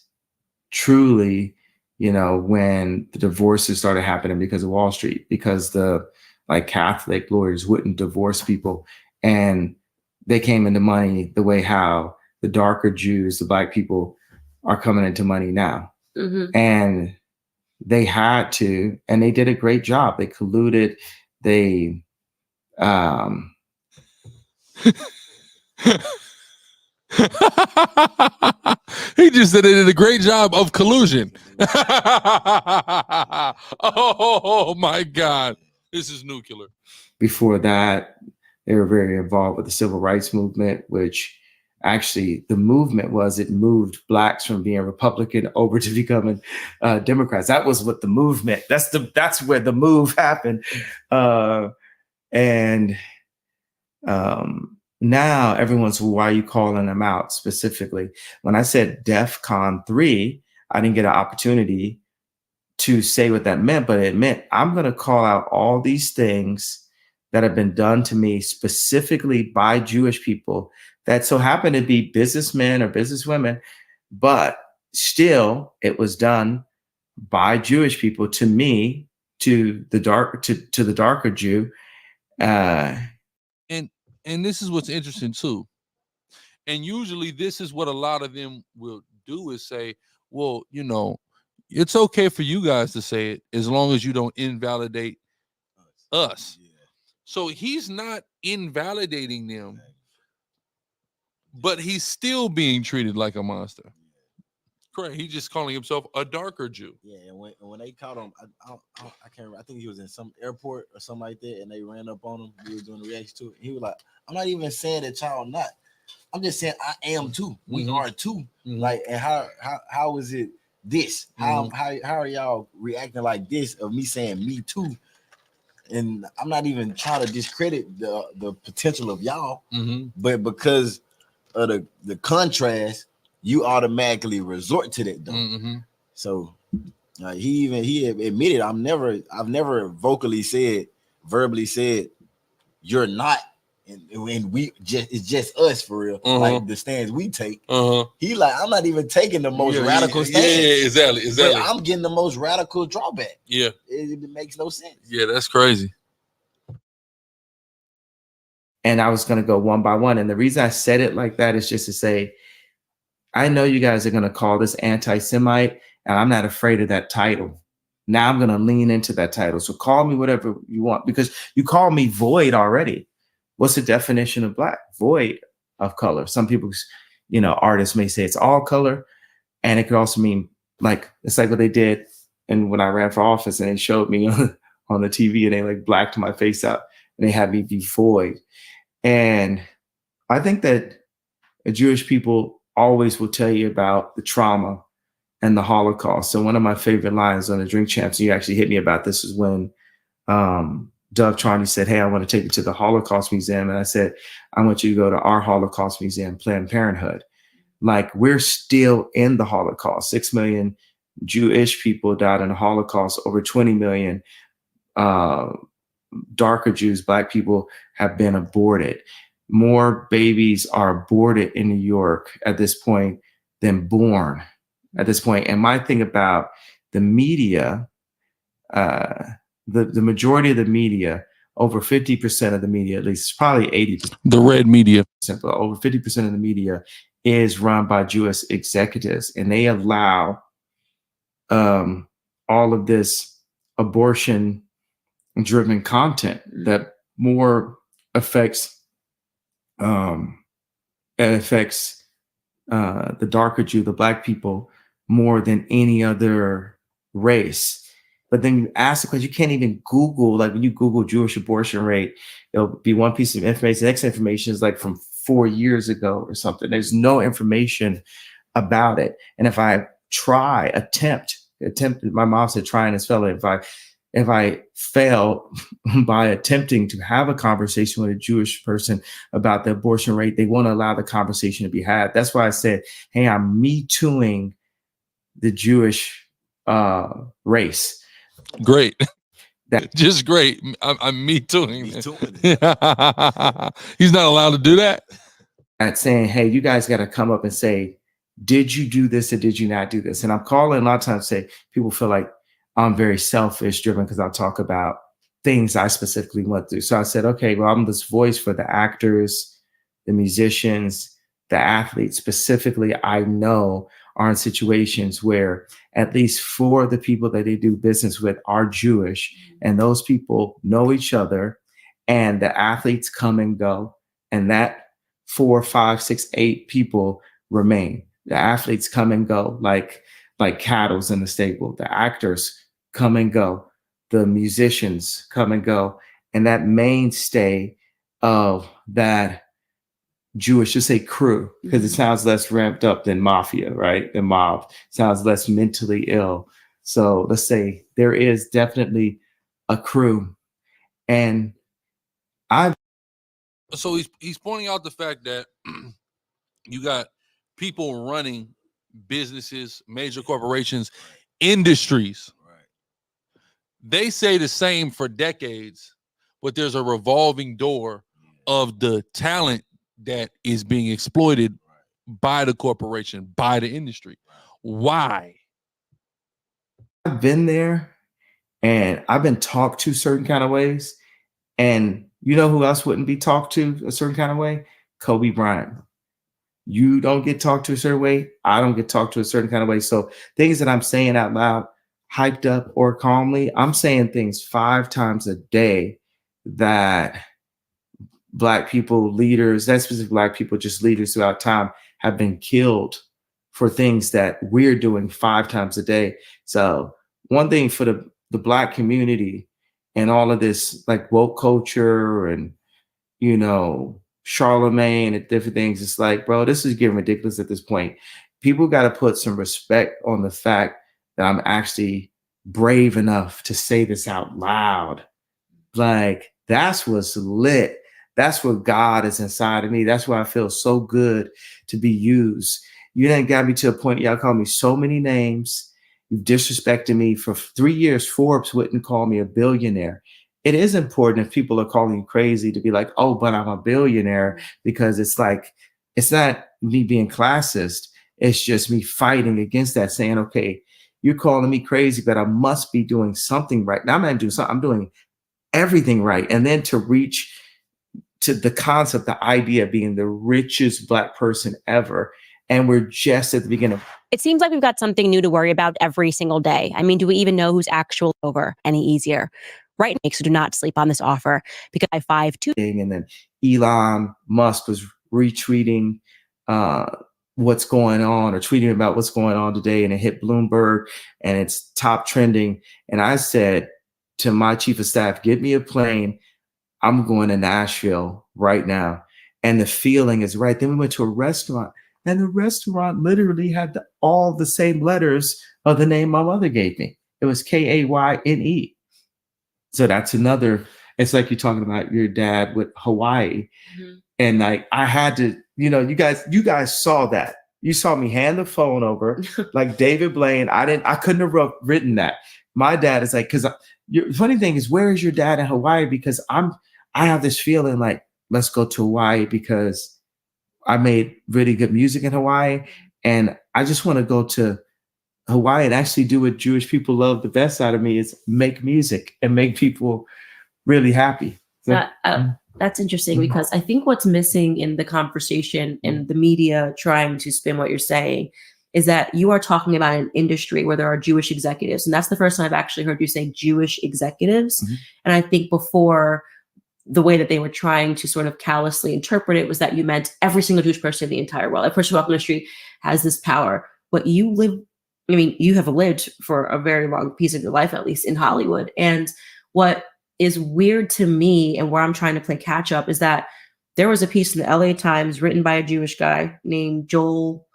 truly, you know, when the divorces started happening because of Wall Street, because the like Catholic lawyers wouldn't divorce people. And they came into money the way how the darker Jews, the Black people are coming into money now. Mm-hmm. And they had to, and they did a great job. They colluded. They, he just said they did a great job of collusion. Oh my God. This is nuclear. Before that, they were very involved with the civil rights movement, which actually the movement was, it moved Blacks from being Republican over to becoming Democrats. That was what the movement, that's where the move happened. Now everyone's, why are you calling them out specifically? When I said DEFCON 3, I didn't get an opportunity to say what that meant, but it meant I'm going to call out all these things that have been done to me specifically by Jewish people that so happen to be businessmen or businesswomen, but still it was done by Jewish people to me, to the darker Jew. And this is what's interesting too. And usually this is what a lot of them will do is say, well, you know, it's okay for you guys to say it as long as you don't invalidate us. Yeah. So he's not invalidating them, but he's still being treated like a monster. Correct. He's just calling himself a darker Jew. Yeah, and when they caught him, I can't remember. I think he was in some airport or something like that, and they ran up on him. He was doing the reaction to it. He was like, "I'm not even saying that y'all not. I'm just saying I am too. We are too. Mm-hmm. Like, and how is it this? How are y'all reacting like this of me saying me too? And I'm not even trying to discredit the potential of y'all, but because of the contrast, you automatically resort to that though. So he admitted I've never verbally said you're not, and we just, it's just us for real. Like the stands we take. He like, I'm not even taking the most radical stance. Yeah, exactly. But I'm getting the most radical drawback. Yeah, it makes no sense. Yeah, that's crazy. And I was going to go one by one. And the reason I said it like that is just to say, I know you guys are going to call this anti-Semite, and I'm not afraid of that title. Now I'm going to lean into that title. So call me whatever you want, because you call me void already. What's the definition of black? Void of color. Some people, you know, artists may say it's all color, and it could also mean like, it's like what they did. And when I ran for office and they showed me on the TV and they like blacked my face out and they had me be void. And I think that Jewish people always will tell you about the trauma and the Holocaust. So one of my favorite lines on the Drink Champs, and you actually hit me about this, is when Doug Charney said, hey, I want to take you to the Holocaust Museum. And I said, I want you to go to our Holocaust Museum, Planned Parenthood. Like, we're still in the Holocaust. 6 million Jewish people died in the Holocaust. Over 20 million darker Jews, black people, have been aborted. More babies are aborted in New York at this point than born at this point. And my thing about the media, the majority of the media, over 50% of the media, at least probably 80%. The red media. Over 50% of the media is run by Jewish executives, and they allow all of this abortion-driven content that more affects the darker Jew, the black people, more than any other race. But then you ask the question, you can't even Google, like when you Google Jewish abortion rate, it'll be one piece of information. The next information is like from 4 years ago or something. There's no information about it. And if I attempt, my mom said try and spell it. If I fail by attempting to have a conversation with a Jewish person about the abortion rate, they won't allow the conversation to be had. That's why I said, hey, I'm Me Tooing the Jewish race. Great. Just great. I'm Me Tooing. He's not allowed to do that. At saying, hey, you guys got to come up and say, did you do this or did you not do this? And I'm calling a lot of times, say people feel like I'm very selfish driven because I'll talk about things I specifically went through. So I said, okay, well, I'm this voice for the actors, the musicians, the athletes. Specifically, I know are in situations where at least 4 of the people that they do business with are Jewish, and those people know each other, and the athletes come and go, and that 4, 5, 6, 8 people remain. The athletes come and go like cattle in the stable. The actors come and go. The musicians come and go. And that mainstay of that Jewish, just say crew, because it sounds less ramped up than mafia, right? The mob sounds less mentally ill. So let's say there is definitely a crew. And So he's pointing out the fact that you got people running businesses, major corporations, industries. They say the same for decades, but there's a revolving door of the talent that is being exploited by the corporation, by the industry. Why? I've been there and I've been talked to certain kind of ways. And you know who else wouldn't be talked to a certain kind of way? Kobe Bryant. You don't get talked to a certain way. I don't get talked to a certain kind of way. So things that I'm saying out loud, hyped up or calmly, I'm saying things 5 times a day that Black people, leaders, not specific Black people, just leaders throughout time, have been killed for things that we're doing 5 times a day. So one thing for the Black community and all of this like woke culture and, you know, Charlemagne and different things, it's like, bro, this is getting ridiculous at this point. People got to put some respect on the fact that I'm actually brave enough to say this out loud. Like, that's what's lit. That's what God is inside of me. That's why I feel so good to be used. You done got me to a point, y'all call me so many names. You've disrespected me for 3 years. Forbes wouldn't call me a billionaire. It is important if people are calling you crazy to be like, oh, but I'm a billionaire, because it's like, it's not me being classist. It's just me fighting against that, saying, okay, you're calling me crazy, but I must be doing something right. Now I'm not doing something, I'm doing everything right. And then to reach to the concept, the idea of being the richest Black person ever. And we're just at the beginning. It seems like we've got something new to worry about every single day. I mean, do we even know who's actually over any easier? Right now, so do not sleep on this offer because I 5-2. And then Elon Musk was retweeting what's going on, or tweeting about what's going on today, and it hit Bloomberg and it's top trending. And I said to my chief of staff, get me a plane. I'm going to Nashville right now. And the feeling is right. Then we went to a restaurant, and the restaurant literally had all the same letters of the name my mother gave me. It was Kayne. So that's another, it's like you're talking about your dad with Hawaii. Mm-hmm. And like, I had to, you know, you guys saw that. You saw me hand the phone over like David Blaine. I couldn't have written that. My dad is like, because the funny thing is, where is your dad in Hawaii? Because I have this feeling like, let's go to Hawaii because I made really good music in Hawaii. And I just want to go to Hawaii and actually do what Jewish people love the best out of me, is make music and make people really happy. So, that's interesting, because I think what's missing in the conversation and the media trying to spin what you're saying is that you are talking about an industry where there are Jewish executives. And that's the first time I've actually heard you say Jewish executives. Mm-hmm. And I think before, the way that they were trying to sort of callously interpret it was that you meant every single Jewish person in the entire world. Every person walking the street has this power. But you have lived for a very long piece of your life, at least in Hollywood. And what is weird to me, and where I'm trying to play catch up, is that there was a piece in the LA Times written by a Jewish guy named Joel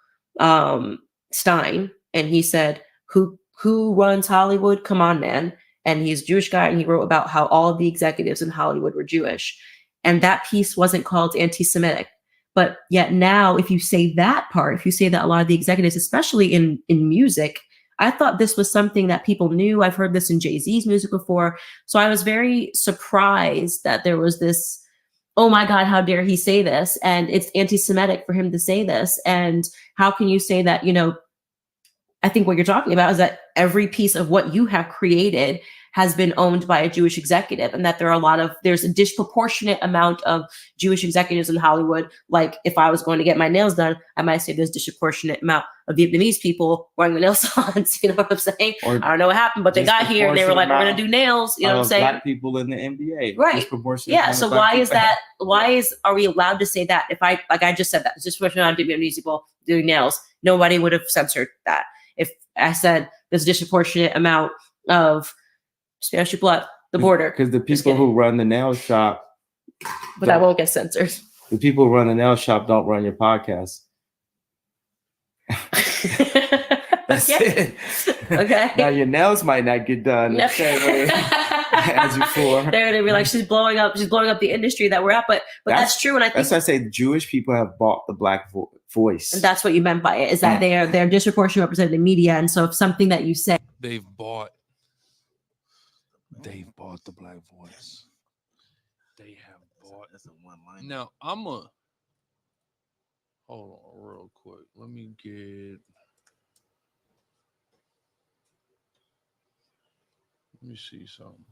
Stein. And he said, who runs Hollywood? Come on, man. And he's a Jewish guy, and he wrote about how all of the executives in Hollywood were Jewish. And that piece wasn't called anti-Semitic. But yet now, if you say that part, if you say that a lot of the executives, especially in music, I thought this was something that people knew. I've heard this in Jay-Z's music before. So I was very surprised that there was this, oh my God, how dare he say this? And it's anti-Semitic for him to say this. And how can you say that, you know, I think what you're talking about is that every piece of what you have created has been owned by a Jewish executive, and that there's a disproportionate amount of Jewish executives in Hollywood. Like if I was going to get my nails done, I might say there's a disproportionate amount of Vietnamese people wearing the nail salons. You know what I'm saying? Or I don't know what happened, but they got here and they were like, we're going to do nails. You know what I'm saying? Black people in the NBA. Right. Yeah. So why is that? Are we allowed to say that? If I just said that, it's disproportionate amount of Vietnamese people doing nails, nobody would have censored that. If I said there's a disproportionate amount of Spanish people at the border. Because the people who run the nail shop. But that won't get censored. The people who run the nail shop don't run your podcast. That's it. Okay. Now your nails might not get done the same way as before. They're gonna be like, she's blowing up the industry that we're at. But that's true. And I think that's why I say Jewish people have bought the Black voice. And that's what you meant by it, is that they're disproportionately represented in media. And so if something that you say, they've bought the Black voice. They have bought. That's a one line. Now hold on real quick. Let me see something.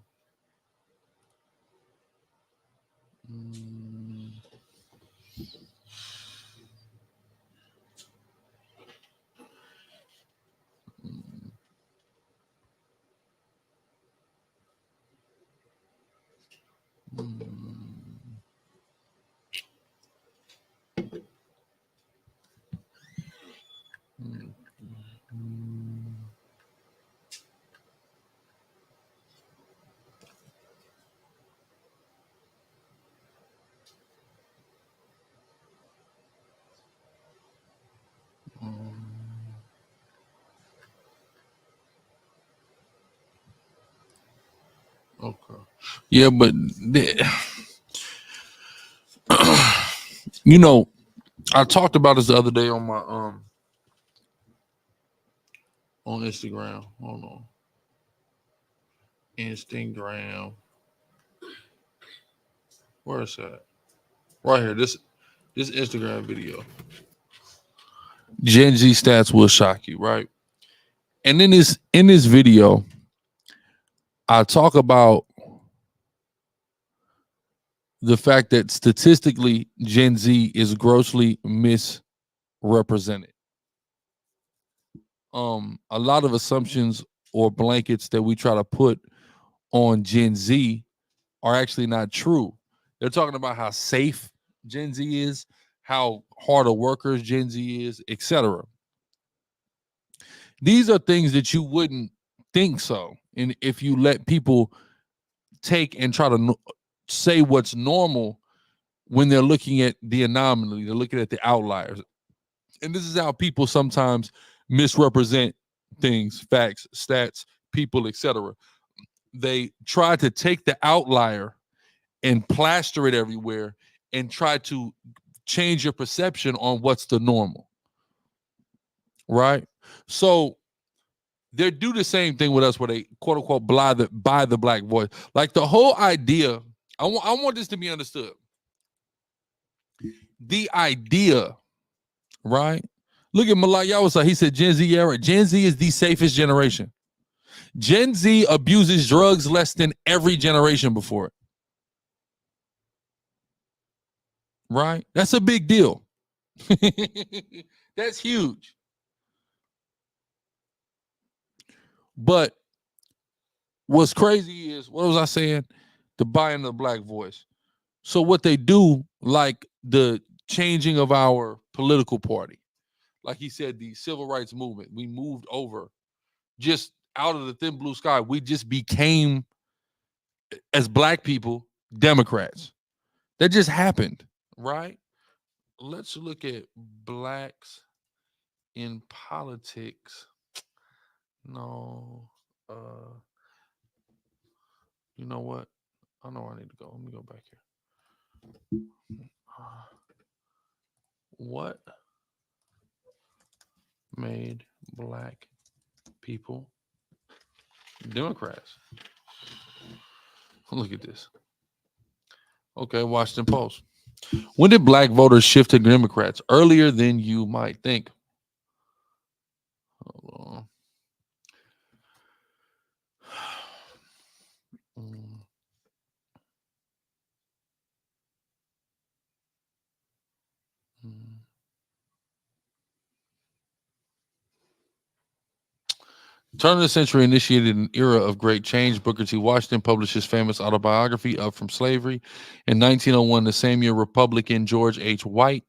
Okay. Yeah, but you know, I talked about this the other day on my on Instagram. Hold on. Instagram. Where is that? Right here. This Instagram video. Gen Z stats will shock you, right? And in this video, I talk about the fact that statistically Gen Z is grossly misrepresented. A lot of assumptions or blankets that we try to put on Gen Z are actually not true. They're talking about how safe Gen Z is, how hard of workers Gen Z is, etc. These are things that you wouldn't think so. And if you let people take and try to say what's normal when they're looking at the anomaly, they're looking at the outliers. And this is how people sometimes misrepresent things, facts, stats, people, etc. They try to take the outlier and plaster it everywhere and try to change your perception on what's the normal. Right? So they do the same thing with us where they quote unquote buy the black voice. Like the whole idea, I want this to be understood. The idea, right? Look at Malak Yawasa. He said Gen Z era. Gen Z is the safest generation. Gen Z abuses drugs less than every generation before it. Right? That's a big deal. That's huge. But what's crazy is, what was I saying? The buying the black voice. So what they do, like the changing of our political party, like he said, the civil rights movement, we moved over just out of the thin blue sky. We just became, as black people, Democrats. That just happened, right? Let's look at blacks in politics. No, you know what? I know where I need to go. Let me go back here. What made black people Democrats? Look at this. Okay, Washington Post. When did black voters shift to Democrats? Earlier than you might think. Hold on. Turn of the century initiated an era of great change. Booker T. Washington published his famous autobiography, Up from Slavery. In 1901, the same year, Republican George H. White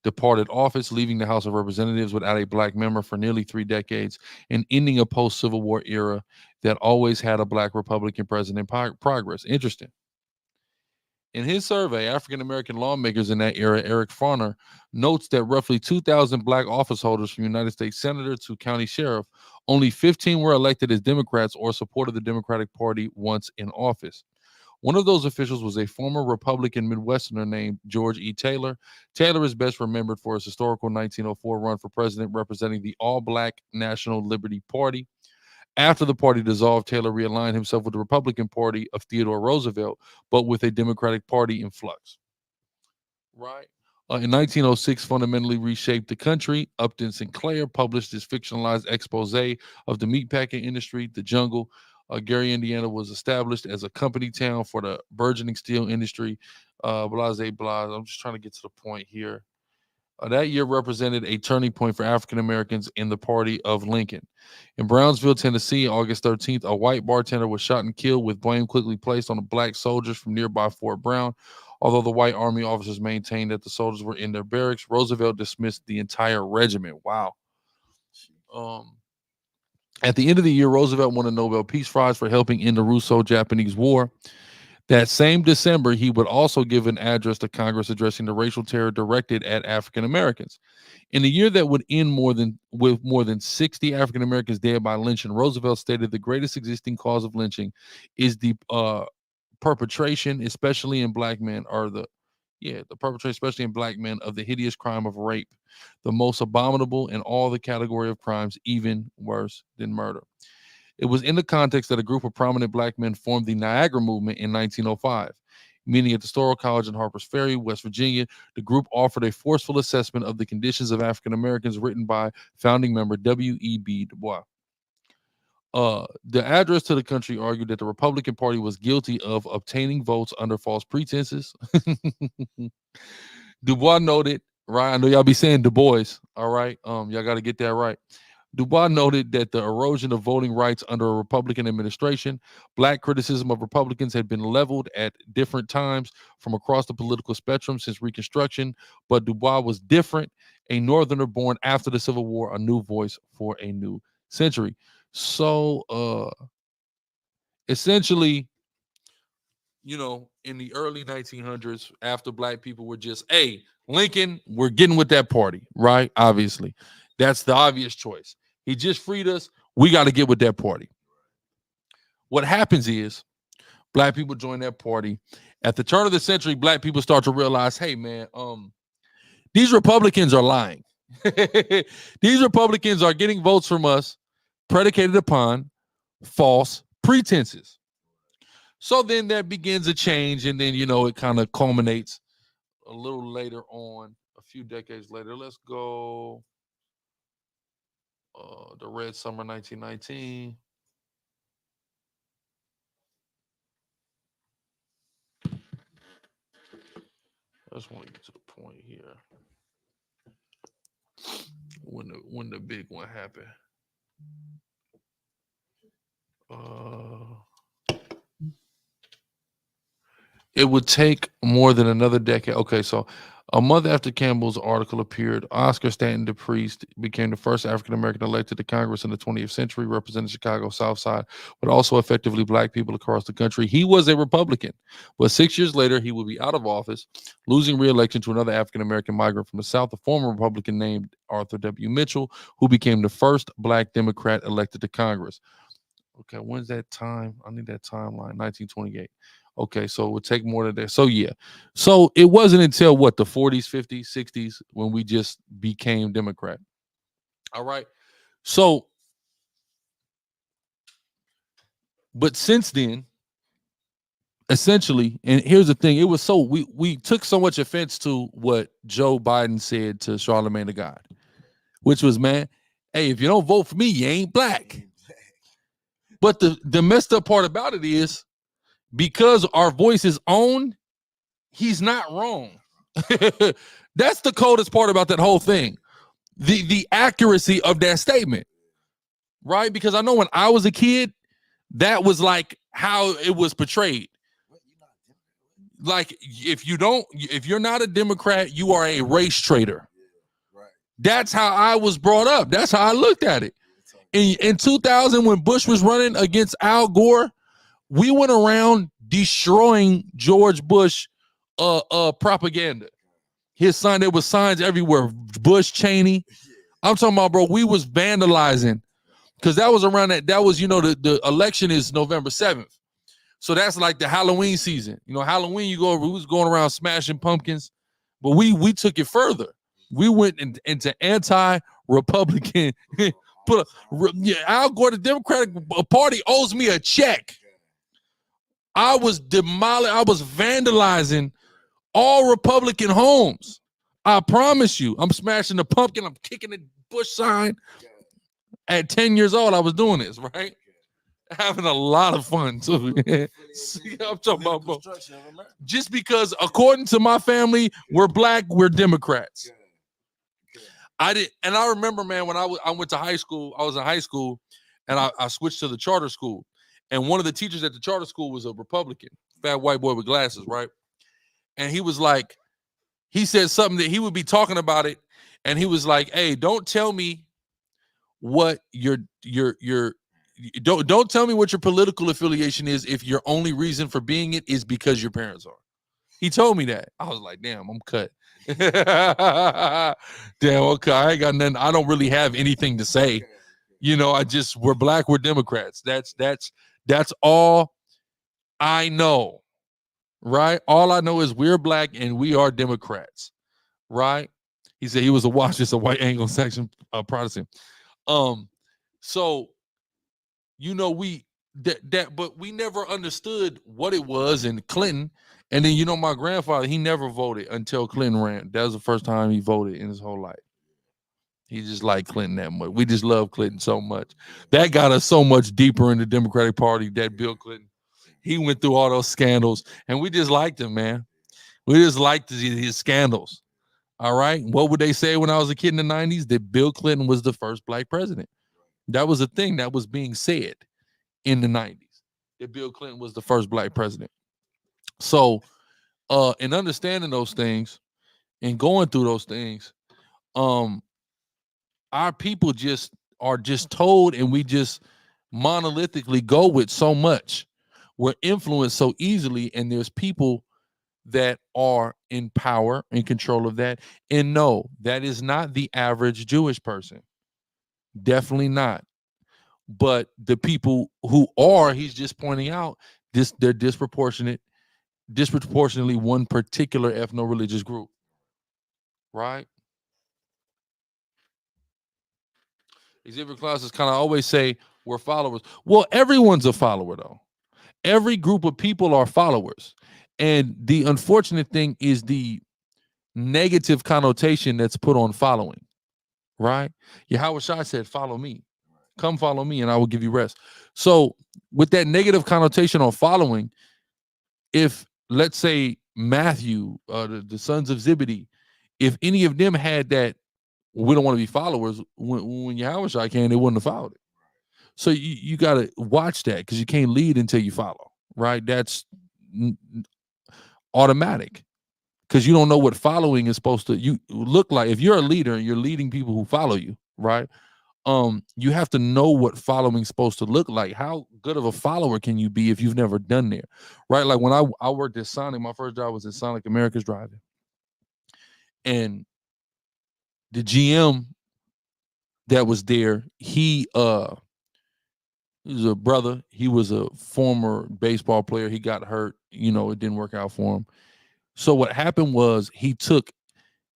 departed office, leaving the House of Representatives without a black member for nearly 3 decades and ending a post-Civil War era that always had a black Republican president in progress. Interesting. In his survey, African-American lawmakers in that era, Eric Farner, notes that roughly 2,000 black office holders from United States Senator to county sheriff, only 15 were elected as Democrats or supported the Democratic Party once in office. One of those officials was a former Republican Midwesterner named George E. Taylor. Taylor is best remembered for his historical 1904 run for president representing the all-black National Liberty Party. After the party dissolved, Taylor realigned himself with the Republican Party of Theodore Roosevelt, but with a Democratic Party in flux. Right? In 1906, fundamentally reshaped the country. Upton Sinclair published his fictionalized expose of the meatpacking industry, The Jungle. Gary, Indiana was established as a company town for the burgeoning steel industry. Blase. I'm just trying to get to the point here. That year represented a turning point for African Americans in the party of Lincoln. In Brownsville, Tennessee, August 13th, a white bartender was shot and killed with blame quickly placed on the black soldiers from nearby Fort Brown. Although the white army officers maintained that the soldiers were in their barracks, Roosevelt dismissed the entire regiment. Wow. At the end of the year, Roosevelt won a Nobel Peace Prize for helping end the Russo-Japanese War. That same December, he would also give an address to Congress addressing the racial terror directed at African Americans. In the year that would end with more than 60 African Americans dead by lynching, Roosevelt stated the greatest existing cause of lynching is the perpetration, especially in black men, especially in black men, of the hideous crime of rape, the most abominable in all the category of crimes, even worse than murder. It was in the context that a group of prominent black men formed the Niagara Movement in 1905. Meeting at the Storer College in Harpers Ferry, West Virginia, the group offered a forceful assessment of the conditions of African Americans written by founding member W.E.B. Du Bois. The address to the country argued that the Republican Party was guilty of obtaining votes under false pretenses. Du Bois noted, right? I know y'all be saying Du Bois, all right? Y'all got to get that right. Du Bois noted that the erosion of voting rights under a Republican administration, black criticism of Republicans had been leveled at different times from across the political spectrum since Reconstruction, but Du Bois was different, a Northerner born after the Civil War, a new voice for a new century. So, essentially, you know, in the early 1900s, after black people were just, hey, Lincoln, we're getting with that party, right? Obviously, that's the obvious choice. He just freed us. We got to get with that party. What happens is black people join that party. At the turn of the century, black people start to realize, hey, man, these Republicans are lying. These Republicans are getting votes from us predicated upon false pretenses. So then that begins a change, and then, you know, it kind of culminates a little later on, a few decades later. Let's go the Red Summer 1919. I just want to get to the point here. When the big one happened. It would take more than another decade. Okay, so a month after Campbell's article appeared, Oscar Stanton the Priest became the first African-American elected to Congress in the 20th century, representing Chicago's South Side, but also effectively black people across the country. He was a Republican, but 6 years later, he would be out of office, losing re-election to another African-American migrant from the South, a former Republican named Arthur W. Mitchell, who became the first black Democrat elected to Congress. Okay, when's that time? I need that timeline, 1928. Okay, so it would take more than that. So yeah. So it wasn't until what, the 40s, 50s, 60s when we just became Democrat. All right. So, but since then, essentially, and here's the thing, it was so we took so much offense to what Joe Biden said to Charlemagne the God, which was, man, hey, if you don't vote for me, you ain't black. But the messed up part about it is, because our voice is owned, he's not wrong. That's the coldest part about that whole thing. The accuracy of that statement, right? Because I know when I was a kid, that was like how it was portrayed. Like, if you're not a Democrat, you are a race traitor. That's how I was brought up. That's how I looked at it. In 2000, when Bush was running against Al Gore, we went around destroying George Bush propaganda. His sign, there was signs everywhere. Bush, Cheney. I'm talking about, bro, we was vandalizing, because that was around that was, you know, the election is November 7th. So that's like the Halloween season. You know, Halloween, we was going around smashing pumpkins, but we took it further. We went into anti-Republican. Al Gore, the Democratic Party owes me a check. I was vandalizing all Republican homes. I promise you. I'm smashing the pumpkin. I'm kicking the Bush sign. At 10 years old, I was doing this, right? Having a lot of fun too. See, I'm talking about, bro. Just because, according to my family, we're black, we're Democrats. I remember, man, when I went to high school, I was in high school, and I switched to the charter school. And one of the teachers at the charter school was a Republican, fat white boy with glasses, right? And he was like, he said something that he would be talking about it, and he was like, hey, don't tell me what don't tell me what your political affiliation is if your only reason for being it is because your parents are. He told me that. I was like, damn, I'm cut. Damn, okay, I ain't got nothing. I don't really have anything to say. You know, we're black, we're Democrats. That's all I know, right? All I know is we're black and we are Democrats, right? He said he was a white Anglo-Saxon Protestant. So, you know, but we never understood what it was in Clinton. And then, you know, my grandfather, he never voted until Clinton ran. That was the first time he voted in his whole life. He just liked Clinton that much. We just love Clinton so much. That got us so much deeper in the Democratic Party, that Bill Clinton. He went through all those scandals, and we just liked him, man. We just liked his scandals. All right. What would they say when I was a kid in the 90s? That Bill Clinton was the first black president. That was a thing that was being said in the 90s, that Bill Clinton was the first black president. So in understanding those things and going through those things, our people just are just told, and we just monolithically go with so much. We're influenced so easily, and there's people that are in power, in control of that. And no, that is not the average Jewish person. Definitely not. But the people who are, he's just pointing out, they're disproportionately one particular ethno-religious group. Right? Exhibit classes kind of always say we're followers. Well, everyone's a follower, though. Every group of people are followers. And the unfortunate thing is the negative connotation that's put on following, right? Yahweh Shai said, follow me. Come follow me and I will give you rest. So with that negative connotation on following, if, let's say, Matthew, the sons of Zebedee, if any of them had that, we don't want to be followers, when Yahweh Shai came, they wouldn't have followed it. So you got to watch that, because you can't lead until you follow, right? That's automatic, because you don't know what following is supposed to look like. If you're a leader and you're leading people who follow you, right? You have to know what following is supposed to look like. How good of a follower can you be if you've never done there, right? Like when I worked at Sonic, my first job was at Sonic America's Driving, and the GM that was there, he was a brother. He was a former baseball player. He got hurt. It didn't work out for him. So what happened was, he took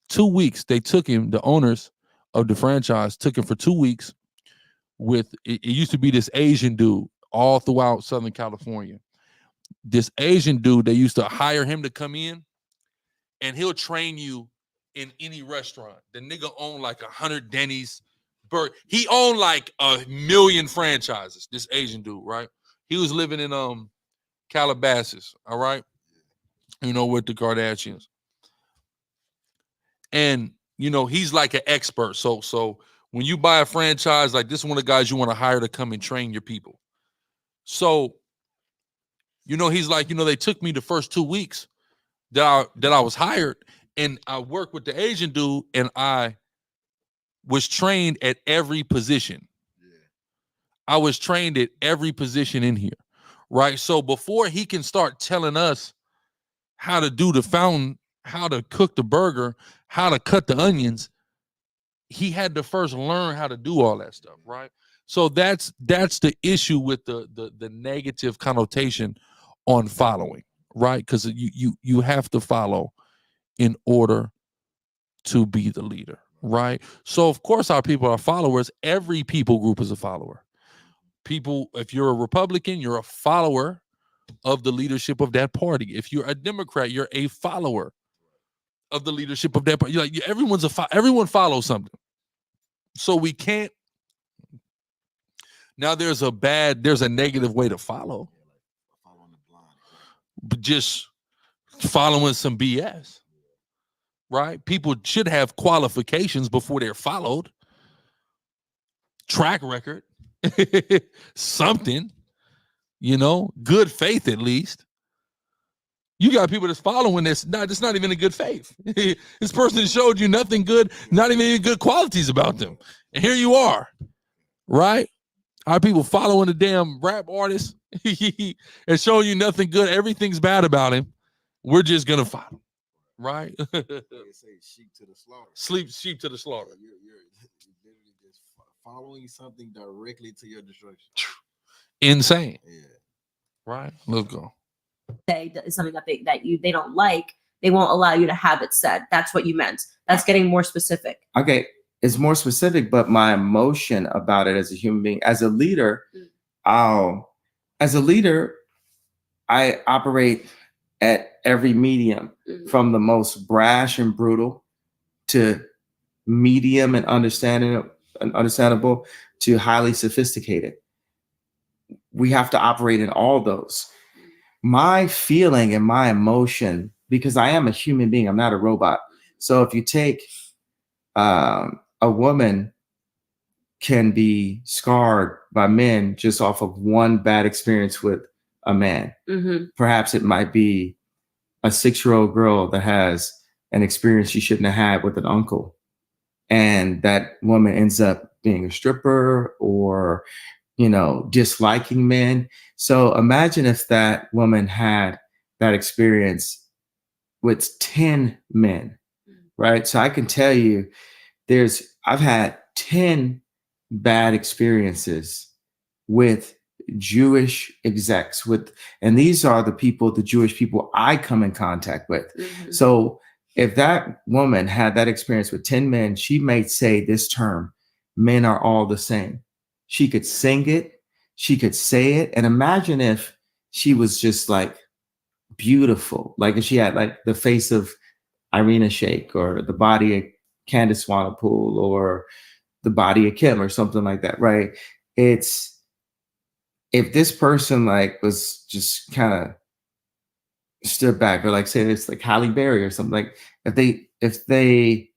2 weeks. They took him, the owners of the franchise took him for 2 weeks with, it used to be this Asian dude all throughout Southern California. This Asian dude, they used to hire him to come in, and he'll train you in any restaurant. The nigga owned like 100 Denny's. He owned like 1 million franchises, this Asian dude, right? He was living in Calabasas, all right? With the Kardashians. And he's like an expert. So when you buy a franchise, like, this is one of the guys you want to hire to come and train your people. So he's like, they took me the first 2 weeks that I was hired, and I worked with the Asian dude, and I was trained at every position. I was trained at every position in here, right? So before he can start telling us how to do the fountain, how to cook the burger, how to cut the onions, he had to first learn how to do all that stuff, right? So that's the issue with the negative connotation on following, right? Because you have to follow in order to be the leader, right? So of course our people are followers. Every people group is a follower. People, if you're a Republican, you're a follower of the leadership of that party. If you're a Democrat, you're a follower of the leadership of that party. Like, everyone follows something. So we can't. Now there's a negative way to follow, but just following some BS, right? People should have qualifications before they're followed. Track record, something, good faith at least. You got people that's following that's not even a good faith. This person showed you nothing good, not even any good qualities about them. And here you are, right? Our people following the damn rap artist and showing you nothing good. Everything's bad about him. We're just going to follow, right? Say sheep to the slaughter. Sheep to the slaughter. You're literally just following something directly to your destruction. Insane. Yeah. Right? Let's go. Say something that they don't like, they won't allow you to have it said. That's what you meant. That's getting more specific. Okay, it's more specific, but my emotion about it as a human being, as a leader, I operate at every medium, from the most brash and brutal to medium and understandable to highly sophisticated. We have to operate in all those. My feeling and my emotion, because I am a human being, I'm not a robot. So if you take a woman can be scarred by men just off of one bad experience with a man. Mm-hmm. Perhaps it might be a 6-year-old girl that has an experience she shouldn't have had with an uncle. And that woman ends up being a stripper or, you know, disliking men. So imagine if that woman had that experience with 10 men, right? So I can tell you I've had 10 bad experiences with Jewish execs and these are the Jewish people I come in contact with. Mm-hmm. So if that woman had that experience with 10 men, she may say this term, men are all the same. She could sing it, she could say it. And imagine if she was just like beautiful, like if she had like the face of Irina Shayk or the body of Candace Owens or the body of Kim or something like that, right? It's if this person like was just kind of stood back, or like say it's like Halle Berry or something, like if they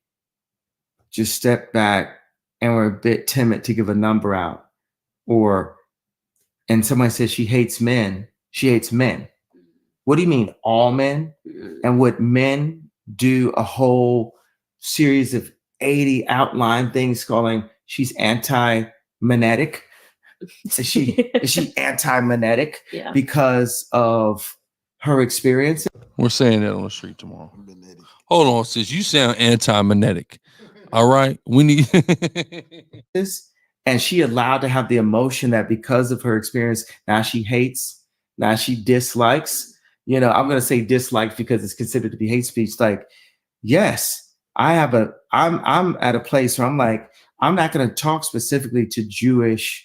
just stepped back and were a bit timid to give a number out, and somebody says she hates men. What do you mean, all men? And would men do a whole series of 80 outline things calling she's anti-magnetic? Is she anti-magnetic because of her experience? We're saying that on the street tomorrow. Hold on, sis. You sound anti-magnetic. All right. We need this. And she allowed to have the emotion that because of her experience, now she hates, now she dislikes. You know, I'm going to say dislikes because it's considered to be hate speech. Like, yes, I'm at a place where I'm like, I'm not going to talk specifically to Jewish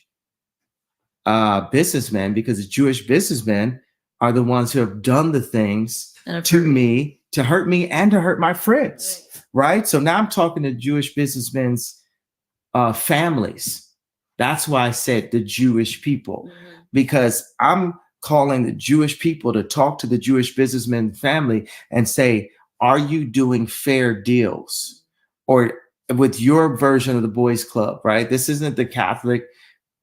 businessmen, because the Jewish businessmen are the ones who have done the things to me, to hurt me and to hurt my friends. Right. So now I'm talking to Jewish businessmen's families. That's why I said the Jewish people, because I'm calling the Jewish people to talk to the Jewish businessman family and say, are you doing fair deals? Or with your version of the boys club, right? This isn't the Catholic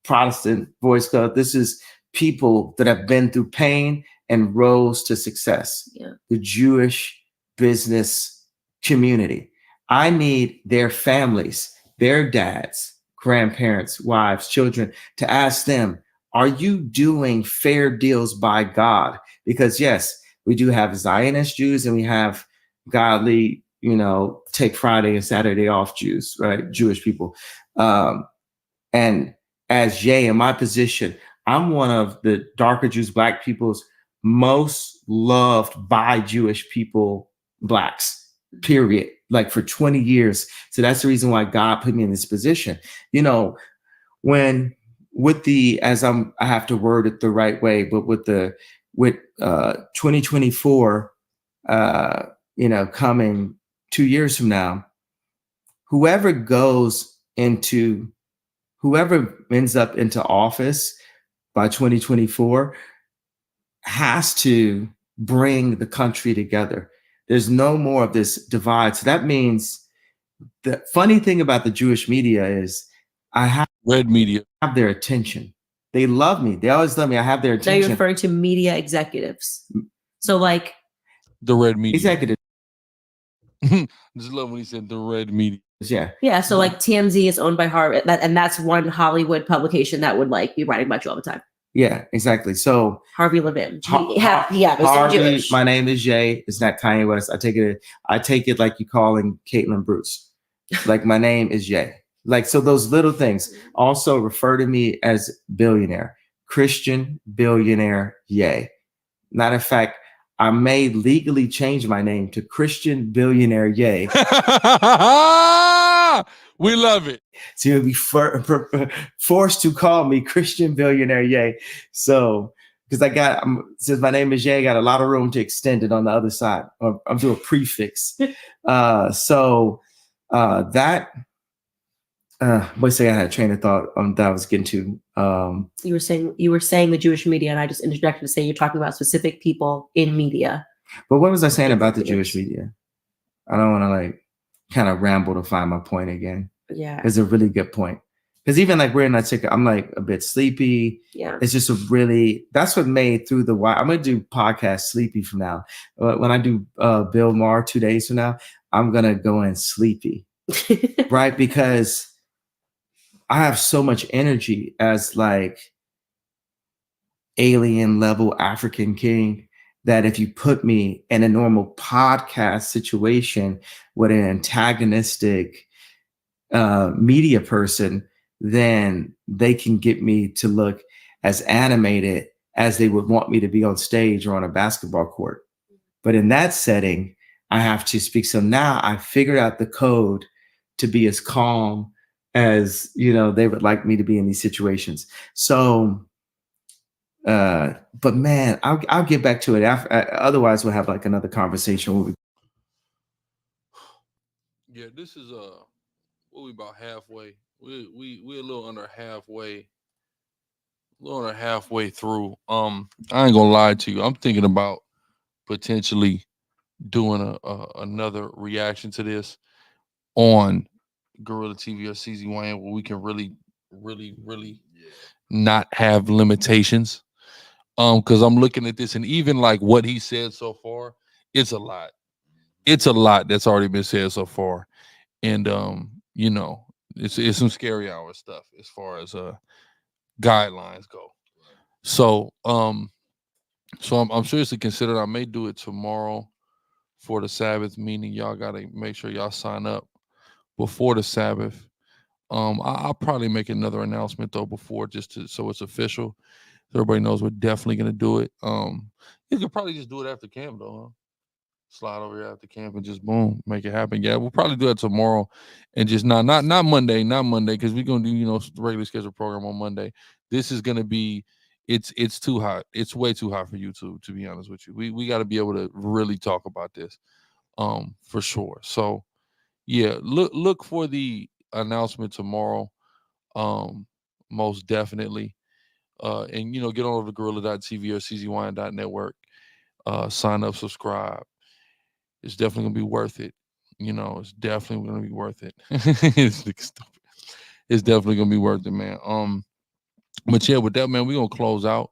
Protestant boys club. This is people that have been through pain and rose to success. Yeah. The Jewish business community. I need their families, their dads, grandparents, wives, children, to ask them, are you doing fair deals by God? Because yes, we do have Zionist Jews and we have godly, you know, take Friday and Saturday off Jews, right? Jewish people. And as Ye, in my position, I'm one of the darker Jews, Black people's most loved by Jewish people, Blacks, period. Like for 20 years. So that's the reason why God put me in this position. You know, I have to word it the right way, but with 2024, you know, coming 2 years from now, whoever ends up into office by 2024 has to bring the country together. There's no more of this divide. So that means the funny thing about the Jewish media is I have red media, have their attention. They love me. They always love me. I have their Now attention. you're referring to media executives. So like the red media. Executive. Just love when he said the red media. Yeah. Yeah. So like TMZ is owned by Harvard, and that's one Hollywood publication that would like be writing about you all the time. Yeah, exactly. So Harvey Levin. Harvey, my name is Ye. It's not Kanye West. I take it like you calling Caitlin Bruce. Like my name is Ye. Like, so those little things. Also refer to me as billionaire, Christian billionaire Ye. Matter of fact, I may legally change my name to Christian billionaire Ye. We love it. So you'll be forced to call me Christian billionaire Ye. So, because since my name is Ye, I got a lot of room to extend it on the other side. I'm doing a prefix. So That wait a second, I had a train of thought that I was getting to. You were saying the Jewish media, and I just interjected to say you're talking about specific people in media. But what was I saying about the Jewish media? I don't want to like kind of ramble to find my point again. Yeah, it's a really good point. Because even like we're in that ticket, I'm like a bit sleepy. Yeah, it's just that's what made Through the Wire. I'm gonna do podcast sleepy from now. When I do Bill Maher 2 days from now, I'm gonna go in sleepy, right? Because I have so much energy as like alien level African king that if you put me in a normal podcast situation with an antagonistic media person, then they can get me to look as animated as they would want me to be on stage or on a basketball court. But in that setting, I have to speak. So now I figured out the code to be as calm as, you know, they would like me to be in these situations. So, but man, I'll get back to it after. Otherwise, we'll have like another conversation. Yeah, this is what we about halfway. We a little under halfway. Through. I ain't gonna lie to you. I'm thinking about potentially doing another reaction to this on Gorilla TV or CZYN where we can really not have limitations. Because I'm looking at this and even like what he said so far, it's a lot. It's a lot that's already been said so far. And you know, it's some scary hour stuff as far as guidelines go. So I'm seriously considering I may do it tomorrow for the Sabbath, meaning y'all gotta make sure y'all sign up before the Sabbath. I'll probably make another announcement though before so it's official. So everybody knows we're definitely gonna do it. You could probably just do it after camp though, huh? Slide over here after camp and just boom, make it happen. Yeah, we'll probably do that tomorrow and just not Monday, because we're gonna do, you know, the regular scheduled program on Monday. This is gonna be it's too hot. It's way too hot for YouTube, to be honest with you. We gotta be able to really talk about this for sure. So yeah, look for the announcement tomorrow. Most definitely. And you know, get on over to gorilla.tv or czyn.network. Sign up, subscribe. It's definitely gonna be worth it. You know, it's definitely gonna be worth it. It's definitely gonna be worth it, man. But yeah, with that, man, we're gonna close out.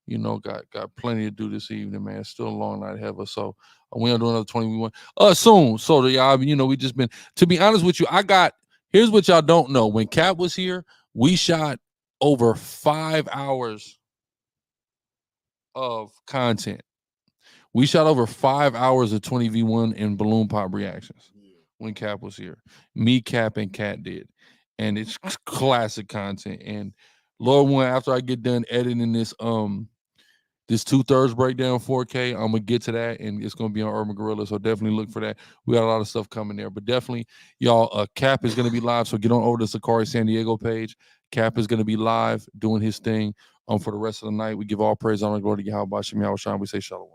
You know, got plenty to do this evening, man. It's still a long night ahead of us. So we're gonna do another 21 soon. So y'all, you know, we just been, to be honest with you, here's what y'all don't know. When Cap was here, we shot over 5 hours of content. We shot over 5 hours of 20v1 and balloon pop reactions when Cap was here. Me, Cap, and Cat did. And it's classic content. And Lord willing, after I get done editing this 2/3 breakdown 4K, I'm gonna get to that, and it's gonna be on Urban Gorilla. So definitely look for that. We got a lot of stuff coming there. But definitely, y'all, Cap is gonna be live. So get on over to SICARRI San Diego page. Cap is gonna be live doing his thing for the rest of the night. We give all praise, honor, and glory to Yahweh Shem Yahweh Shai. We say shalom.